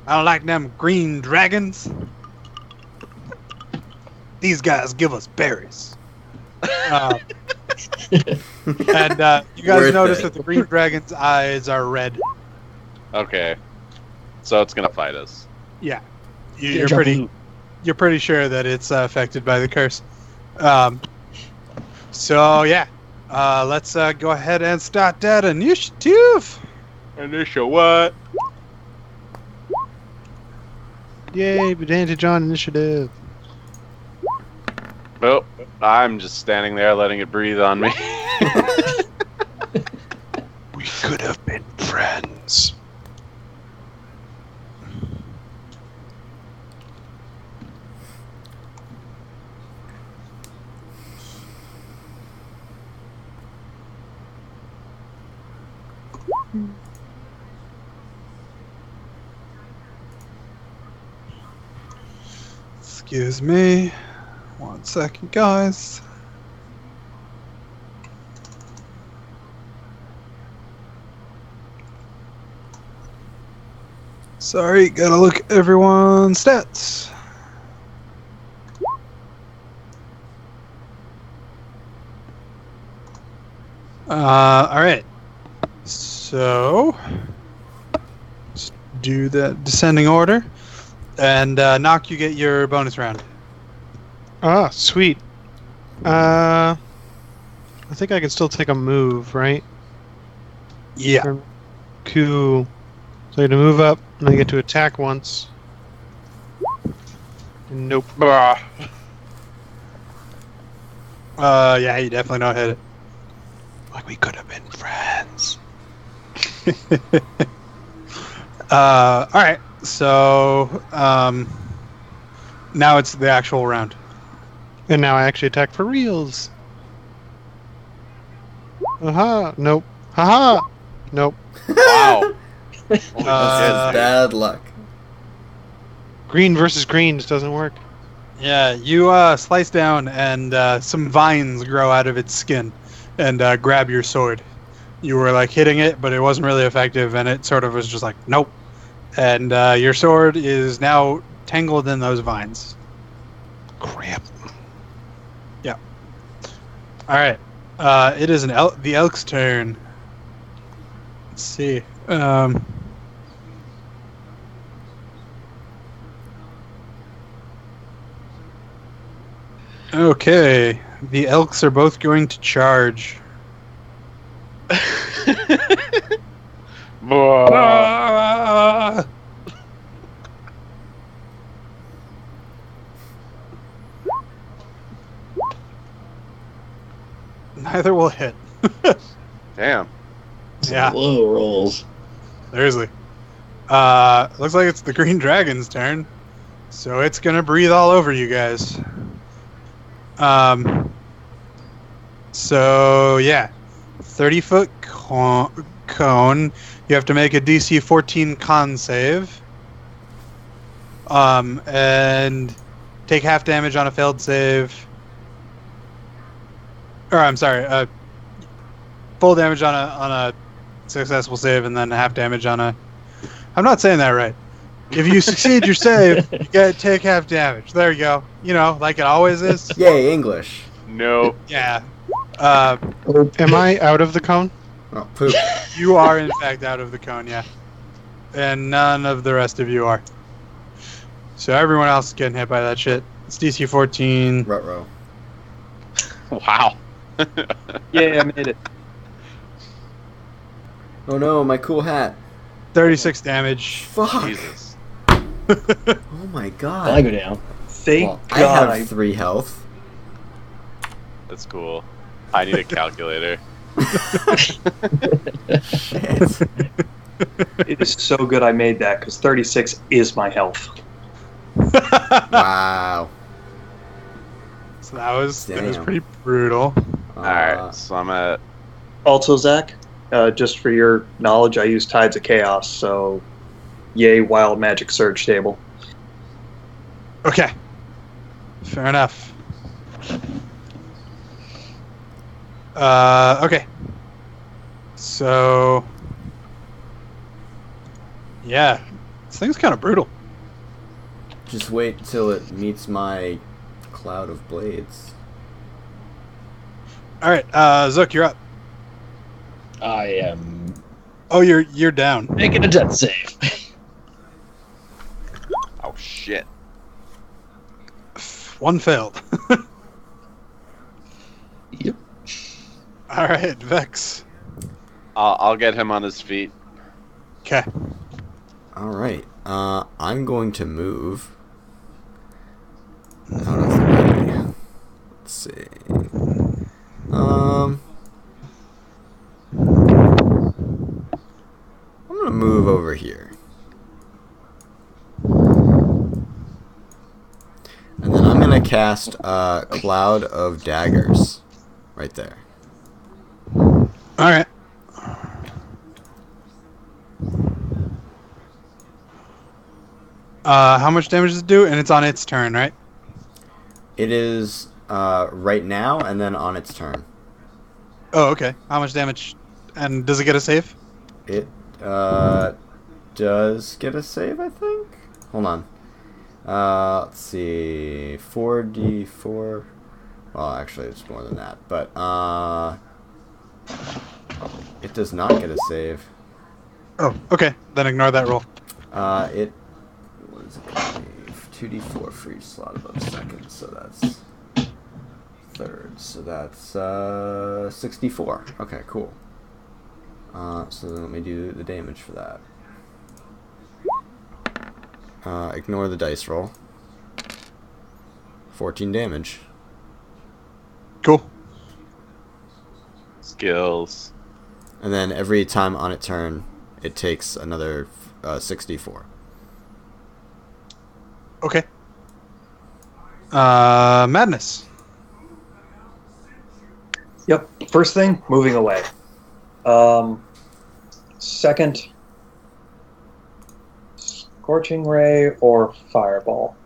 I don't like them green dragons. These guys give us berries. And you guys Worth notice it. that the green dragon's eyes are red. Okay, so it's gonna fight us. Yeah, you're pretty sure that it's affected by the curse. So yeah, let's go ahead and start that initiative. Initial what? Yay, advantage on initiative. Well, I'm just standing there letting it breathe on me. We could have been friends. Excuse me. 1 second, guys. Sorry, gotta look at everyone's stats. Alright. So, let's do the descending order. And, Knock, you get your bonus round. Ah, sweet. I think I can still take a move, right? Yeah. Cool. So I get to move up, and I get to attack once. Nope. Bah. Yeah, you definitely don't hit it. Like we could have been friends. Alright, so, now it's the actual round. And now I actually attack for reals. Aha! Nope. Haha! Nope. Wow. That's just bad luck. Green versus green just doesn't work. Yeah, you slice down and some vines grow out of its skin and grab your sword. You were like hitting it, but it wasn't really effective, and it sort of was just like, nope. And your sword is now tangled in those vines. Crap. Yeah. All right. It is the elk's turn. Let's see. Okay. The elks are both going to charge. Ah! Neither will hit. Damn. Yeah, Low rolls. seriously. Looks like it's the green dragon's turn. So it's gonna breathe all over you guys. So yeah. 30-foot cone. You have to make a DC 14 con save. And take half damage on a failed save. Or I'm sorry, full damage on a successful save, and then half damage on a. I'm not saying that right. If you succeed your save, you get take half damage. There you go. You know, like it always is. Yay, English. No. Yeah. Am I out of the cone? Oh, poop. You are in fact out of the cone, yeah. And none of the rest of you are. So everyone else is getting hit by that shit. It's DC 14. Ruh-roh. Wow. Yeah, I made it. Oh no, my cool hat. 36 damage. Fuck. Jesus. Oh my god. I go down. Thank Well, God. I have 3 health. That's cool. I need a calculator. Shit. It is so good I made that, because 36 is my health. Wow. So that was Damn. pretty brutal. Alright, so I'm at. Also, Zach, just for your knowledge, I use Tides of Chaos, so yay, Wild Magic Surge table. Okay. Fair enough. Okay. So. Yeah. This thing's kind of brutal. Just wait till it meets my cloud of blades. Alright, Zook, you're up. I am Oh, you're down. making a death save. Oh shit. One failed. Yep. Alright, Vex. I'll get him on his feet. Okay. Alright. I'm going to move out of the way. Let's see. I'm gonna move over here. And then I'm gonna cast Cloud of Daggers right there. Alright. How much damage does it do? And it's on its turn, right? It is right now and then on its turn. Oh, okay. How much damage? And does it get a save? It does get a save, I think. Hold on. Let's see. 4d4. Well, actually, it's more than that. But it does not get a save. Oh, okay. Then ignore that roll. It was 2d4 for each slot above second, so that's third. So that's 64. Okay, cool. So then let me do the damage for that. Ignore the dice roll. 14 damage. Cool. Skills. And then every time on its turn, it takes another 64. Okay. Madness. Yep. First thing, moving away. Second, Scorching Ray or Fireball.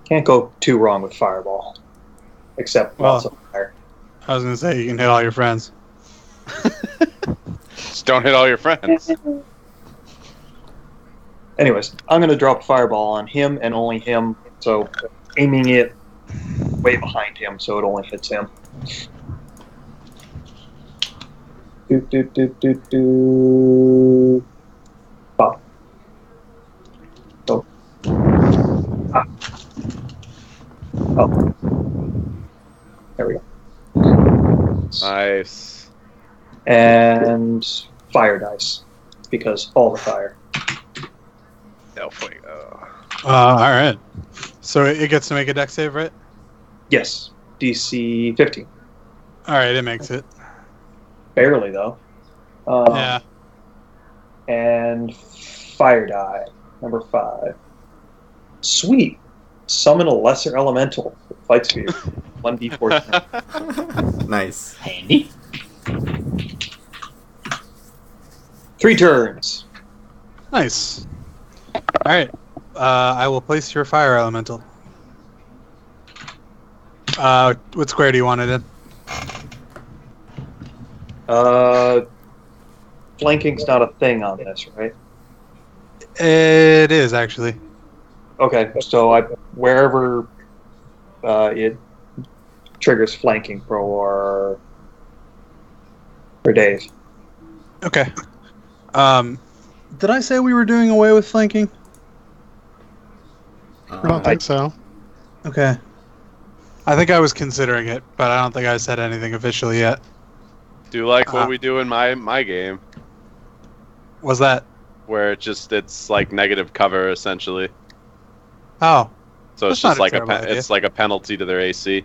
Can't go too wrong with Fireball, except lots of fire. I was gonna say you can hit all your friends. Just don't hit all your friends. Anyways, I'm going to drop a Fireball on him and only him, so aiming it way behind him so it only hits him. Pop. Oh. Ah. Oh. There we go. Nice. And fire dice, because all the fire. El Fuego. All right. So it gets to make a dex save, right? Yes, DC 15. All right, it makes it. Barely, though. Yeah. And fire die, number 5. Sweet. Summon a lesser elemental that fights for you. 1d4. Nice. Handy. 3 turns. Nice. All right. I will place your fire elemental. What square do you want it in? Flanking's not a thing on this, right? It is actually. Okay, so wherever it triggers flanking for Dave. Okay. Did I say we were doing away with flanking? I don't think so. Okay. I think I was considering it, but I don't think I said anything officially yet. Do you like what we do in my game, Was that? where it's like negative cover essentially. Oh. So it's That's just not a like terrible idea. it's like a penalty to their AC.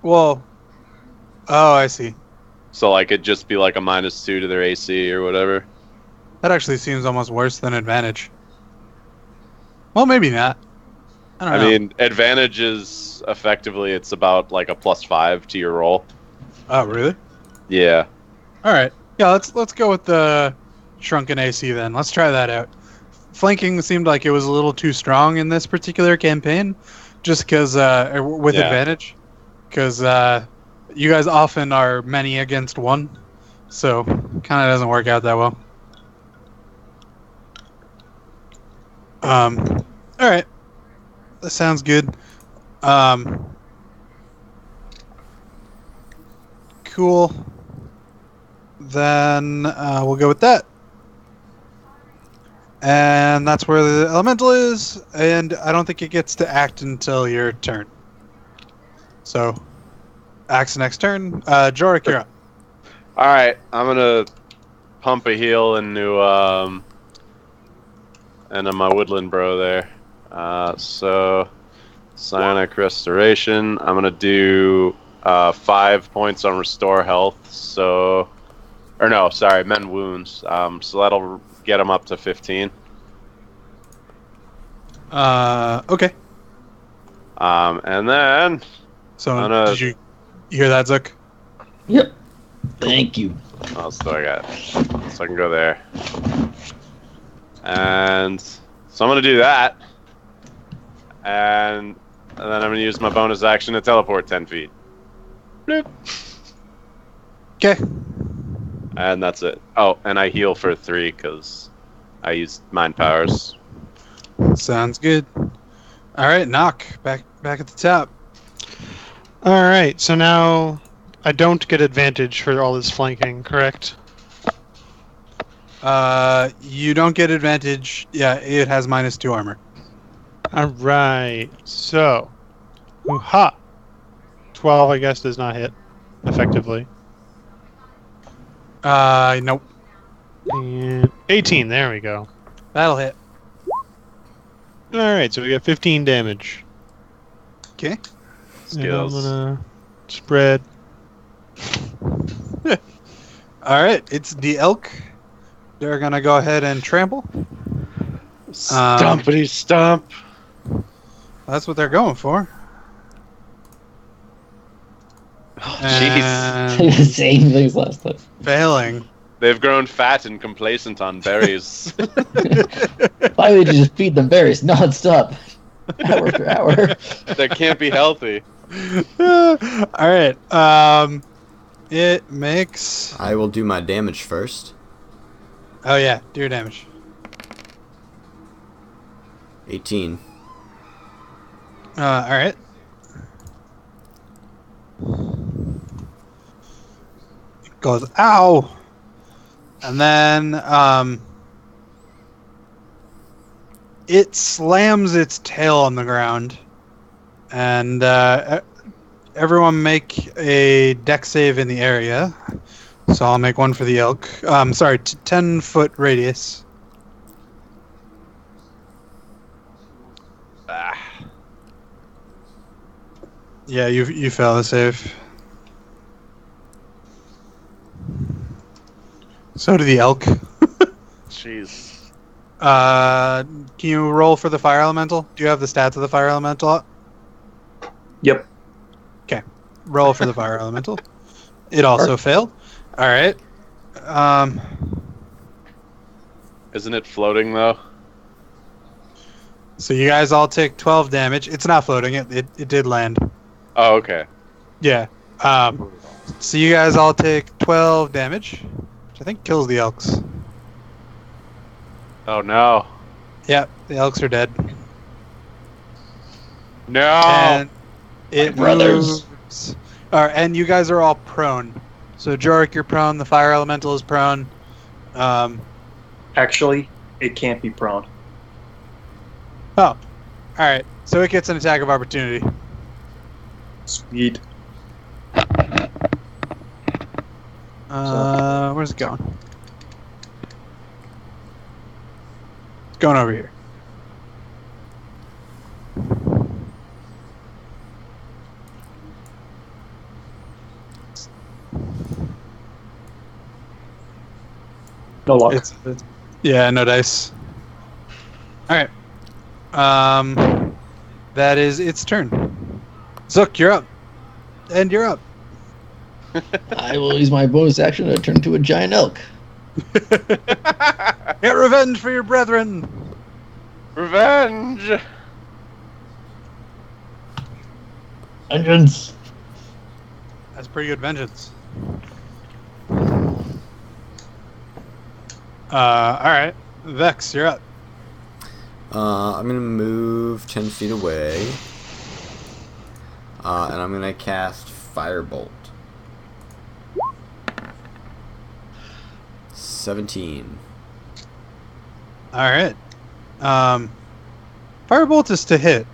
Well. Oh, I see. So like it'd just be like a -2 to their AC or whatever. That actually seems almost worse than advantage. Well, maybe not. I don't know. I mean, advantage is effectively it's about like a +5 to your roll. Oh, really? Yeah. All right. Yeah, let's go with the shrunken AC then. Let's try that out. Flanking seemed like it was a little too strong in this particular campaign, just because with Yeah. advantage, because you guys often are many against one, so kind of doesn't work out that well. All right, that sounds good. Cool. Then we'll go with that. And that's where the elemental is, and I don't think it gets to act until your turn. So, acts next turn. Jorik, you're up. All right, I'm gonna pump a heal into my woodland bro there. So psionic restoration. I'm gonna do 5 points on restore health. So, or no, sorry, mend wounds. So that'll get him up to 15. Okay. And then So, no. did you hear that, Zook? Yep. Thank you. what else do I got? So I can go there. And so I'm gonna do that. And then I'm gonna use my bonus action to teleport 10 feet. Bloop. Okay. And that's it. Oh, and I heal for 3 because I used mind powers. Sounds good. All right, knock back at the top. All right, so now I don't get advantage for all this flanking, correct? You don't get advantage. Yeah, it has -2 armor. All right, so, ha, 12 I guess does not hit effectively. Nope. And 18, there we go. That'll hit. All right, so we got 15 damage. Okay. Skills. And I'm gonna spread. All right, it's the elk. They're gonna go ahead and trample. Stompity stomp. That's what they're going for. Oh, jeez. And Same things last time. failing. They've grown fat and complacent on berries. Why would you just feed them berries nonstop, hour after hour? That can't be healthy. All right. It makes. I will do my damage first. Oh yeah, do your damage. 18. All right. It goes ow, and then it slams its tail on the ground, and everyone make a dex save in the area. So I'll make one for the elk. Sorry, 10-foot radius. Ah. Yeah, you fail the save. So do the elk. Jeez. Can you roll for the fire elemental? Do you have the stats of the fire elemental? Yep. Roll for the fire elemental. It also failed. All right. Isn't it floating though? So you guys all take 12 damage. It's not floating. It did land. Oh, okay. Yeah. So you guys all take 12 damage, which I think kills the elks. Oh no. Yeah, the elks are dead. No. And it brothers. moves. All right, and you guys are all prone. So Jorik, you're prone. The fire elemental is prone. Actually, it can't be prone. Oh, all right. So it gets an attack of opportunity. Sweet. Where's it going? It's going over here. No luck. Yeah, no dice. All right. That is its turn. Zook, you're up. And you're up. I will use my bonus action to turn into a giant elk. Get revenge for your brethren. Revenge. Vengeance. That's pretty good vengeance. All right. Vex, you're up. I'm gonna move 10 feet away. And I'm gonna cast Firebolt. 17. All right. Firebolt is to hit,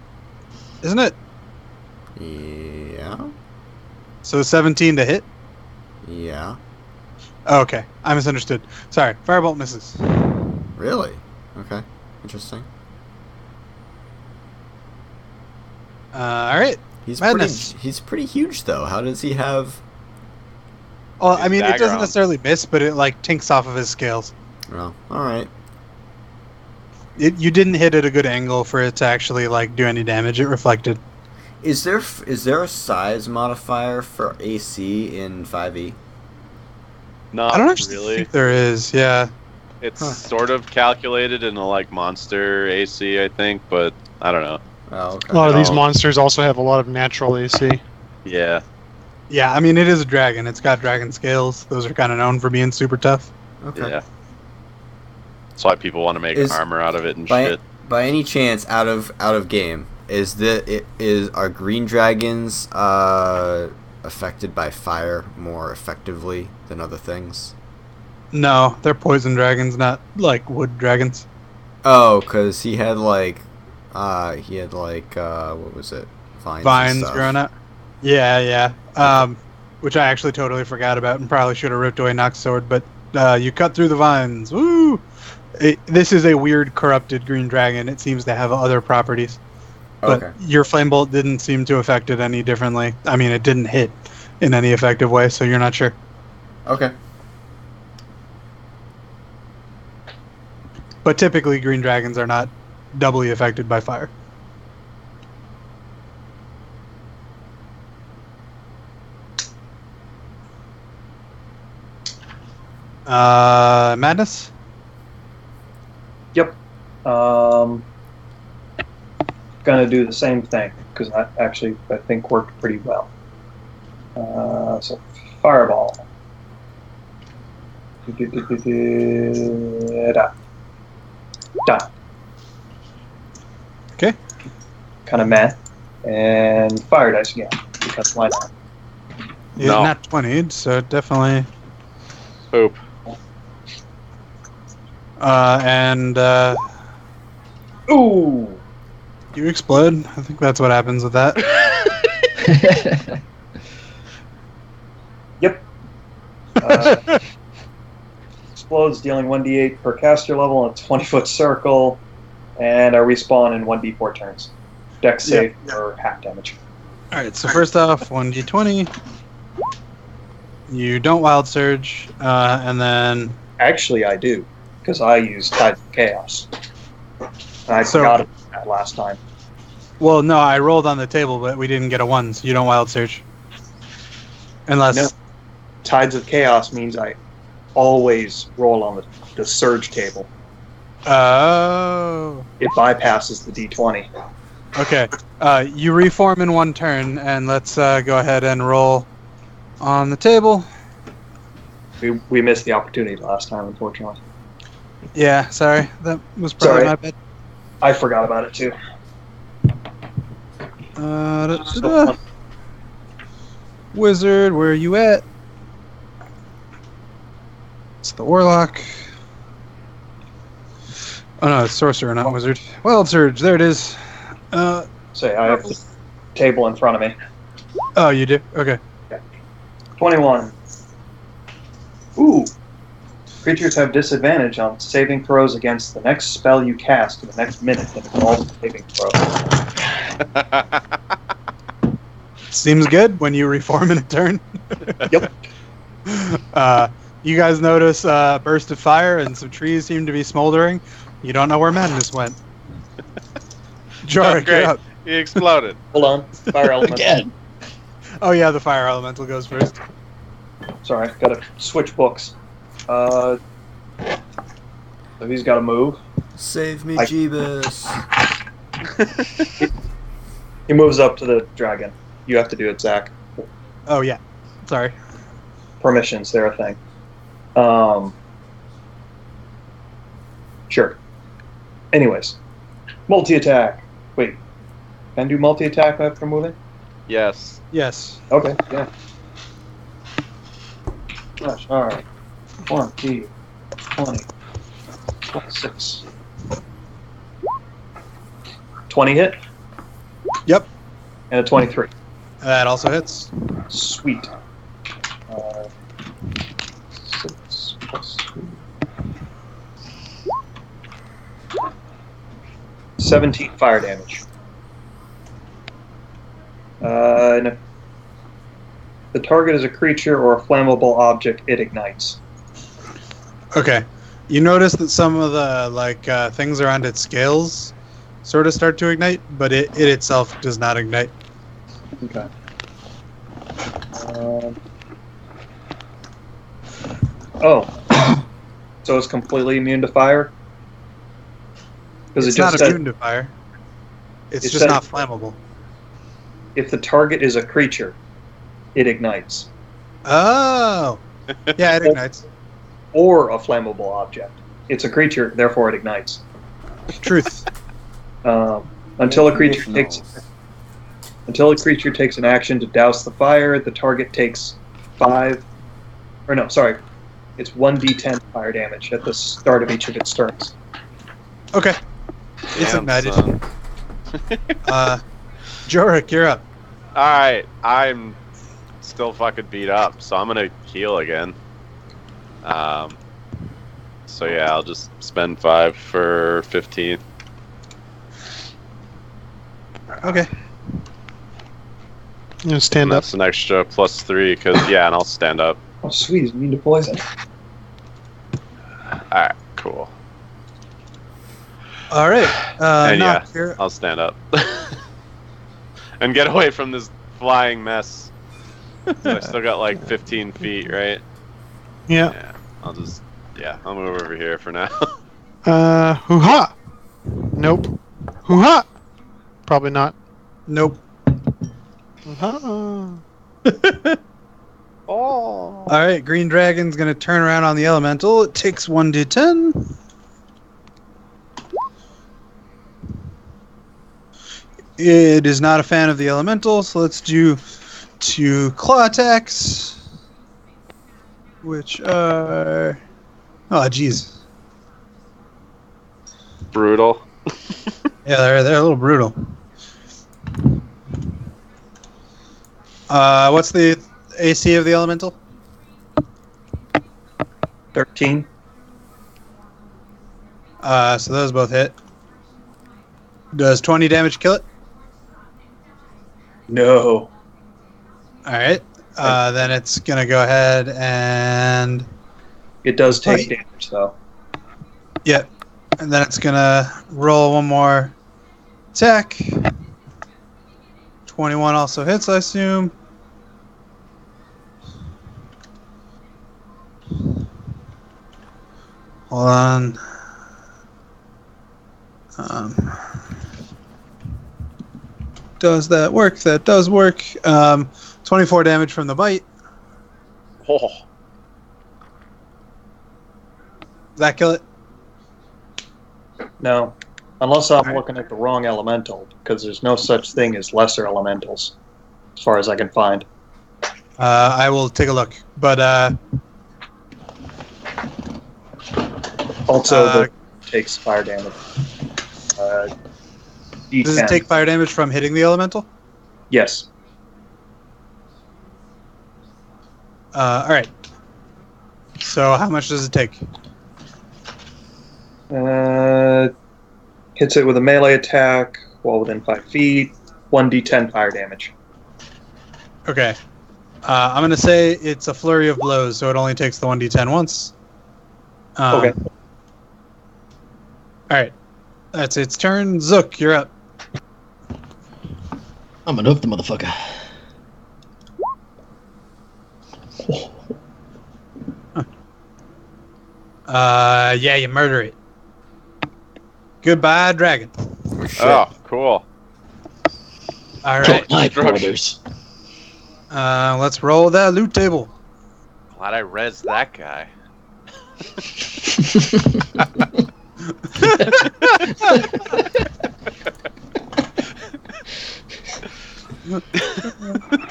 isn't it? Yeah. So 17 to hit? Yeah. Oh, okay. I misunderstood. Sorry. Firebolt misses. Really? Okay. Interesting. All right. Madness. He's pretty huge though. How does he have? Well, His I mean, it dagger doesn't on. necessarily miss, but it like tinks off of his scales. Well, all right. You didn't hit at a good angle for it to actually like do any damage. It reflected. Is there a size modifier for AC in 5e? Not I don't actually really. think there is. Yeah. It's Huh. sort of calculated in a like monster AC, I think, but I don't know. Oh, okay. A lot of these Oh. monsters also have a lot of natural AC. Yeah. Yeah. I mean, it is a dragon. It's got dragon scales. Those are kind of known for being super tough. Okay. Yeah. That's why people want to make Is- armor out of it and By shit. by any chance, out of game, are green dragons affected by fire more effectively than other things? No, they're poison dragons, not like wood dragons. Oh, because he had like what was it? Vines. And Vines stuff. growing out. Yeah, yeah. Which I actually totally forgot about and probably should have ripped away Nox's sword, but you cut through the vines. Woo! This is a weird corrupted green dragon. It seems to have other properties. But Okay. your flame bolt didn't seem to affect it any differently. I mean, it didn't hit in any effective way, so you're not sure. Okay. But typically, green dragons are not doubly affected by fire. Madness? Yep. Gonna do the same thing because that actually I think worked pretty well. So fireball. Done. Okay. Kind of meh. And fire dice again because why not? Yeah, No. not 20, so definitely. Poop. Ooh. You explode. I think that's what happens with that. Yep. Explodes, dealing 1d8 per caster level in a 20-foot circle, and I respawn in 1d4 turns. Dex save for half damage. Alright, so first off, 1d20. You don't Wild Surge, and then... Actually, I do, because I use Tides of Chaos. And I forgot about that last time. Well, no, I rolled on the table, but we didn't get a 1, so you don't Wild Surge. Unless... No. Tides of Chaos means I always roll on the surge table. Oh. It bypasses the d20. Okay. You reform in 1 turn, and let's go ahead and roll on the table. We missed the opportunity last time, unfortunately. Yeah, sorry. That was probably my bad. I forgot about it too. Wizard, where are you at? It's the Warlock. Oh no, it's Sorcerer, not Wizard. Wild Surge, there it is. Say, I have the table in front of me. Oh, you do? Okay. 21. Ooh. Creatures have disadvantage on saving throws against the next spell you cast in the next minute that involves a saving throw. Seems good when you reform in a turn. Yep. You guys notice a burst of fire and some trees seem to be smoldering. You don't know where Madness went. Jorik, Great. you're up. He exploded. Hold on. Fire element. Again. Oh yeah, the fire elemental goes first. Sorry, gotta switch books. So he's gotta move. Save me, I- Jeebus. He moves up to the dragon. You have to do it, Zach. Oh yeah. Sorry. Permissions, they're a thing. Sure. Anyways. Multi-attack. Wait. Can I do multi-attack after moving? Yes. Yes. Okay, yeah. Gosh, alright. 1, 2, 20, 26. 20 hit? Yep. And a 23. That also hits. Sweet. 6 plus 2. 17 fire damage. And if the target is a creature or a flammable object, it ignites. Okay. You notice that some of the things around its scales sort of start to ignite, but it itself does not ignite. Okay. So it's completely immune to fire? Because It's it just not said immune to fire. It's It just said- not flammable. if the target is a creature, it ignites. Oh. Yeah, it ignites. Or a flammable object. It's a creature, therefore it ignites. Truth. Until a creature takes an action to douse the fire, the target takes 5. Or no, sorry. It's 1d10 fire damage at the start of each of its turns. Okay. It's Damn, ignited. son. Jorik, you're up. Alright, I'm still fucking beat up, so I'm gonna heal again. So yeah, I'll just spend 5 for 15. Okay. You stand And up. that's an extra plus 3, because, yeah, and I'll stand up. Oh, sweet. He's immune to poison. Alright, cool. All right. And Knock, yeah, you're- I'll stand up. And get away from this flying mess. So I still got like 15 feet, right? Yeah. I'll just, yeah, I'll move over here for now. Hoo-ha! Nope. Hoo-ha! Probably not. Nope. Hoo-ha! Oh. All right, Green Dragon's gonna turn around on the elemental. It takes 1d10. It is not a fan of the elemental, so let's do 2 claw attacks, which are jeez, Brutal. yeah, they're a little brutal. What's the AC of the elemental? 13. So those both hit. Does 20 damage kill it? No. Alright. Then it's going to go ahead and... It does take damage, though. Yep. And then it's going to roll one more attack. 21 also hits, I assume. Hold on. Does that work? That does work. 24 damage from the bite. Oh. Does that kill it? No. Unless I'm looking at the wrong elemental, because there's no such thing as lesser elementals, as far as I can find. I will take a look. But, Also, it takes fire damage. D10. does it take fire damage from hitting the elemental? Yes. Alright. So, how much does it take? Hits it with a melee attack while within 5 feet. 1d10 fire damage. Okay. I'm going to say it's a flurry of blows, so it only takes the 1d10 once. Okay. Alright. That's its turn. Zook, you're up. I'm gonna hook the motherfucker. Yeah, you murder it. Goodbye, dragon. Oh, shit. Oh, cool. Alright. My brothers. Let's roll that loot table. Glad I rezzed that guy.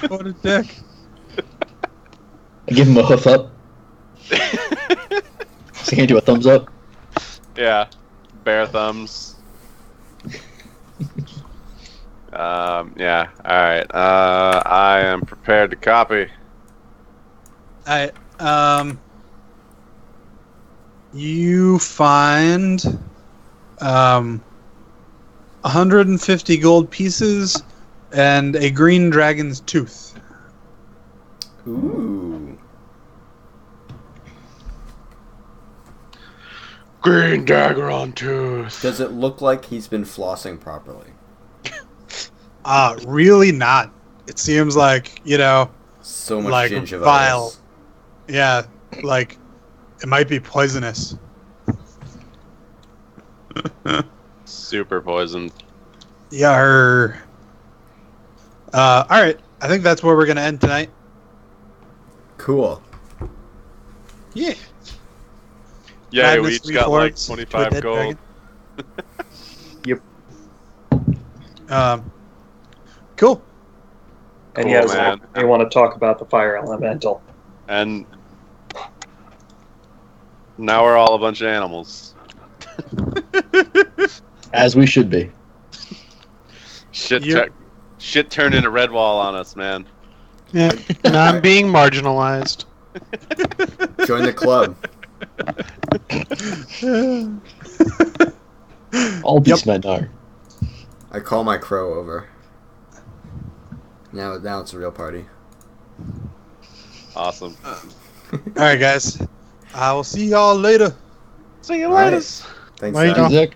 What a dick. I give him a hoof up. So hand you a thumbs up. Yeah. Bear thumbs. Yeah. Alright. I am prepared to copy. Alright, you find 150 gold pieces and a green dragon's tooth. Ooh. Green dagger on tooth. Does it look like he's been flossing properly? Really not. It seems like, So much like gingivitis. vile. Yeah, like it might be poisonous. Super poisoned. Yarr. Alright, I think that's where we're gonna end tonight. Cool. Yeah. Yeah, we Madness each got like Reforged to a 25 dead gold. Yep. Cool. And Cool, yes, man. I want to talk about the fire elemental. And now we're all a bunch of animals. As we should be. Yep. Shit turned into Redwall on us, man. Yeah. And I'm being marginalized. Join the club. All these men are. I call my crow over. Now it's a real party. Awesome. Alright, guys. I will see y'all later. See you All right. later. Thanks, Bye, Zach. y'all. Zach.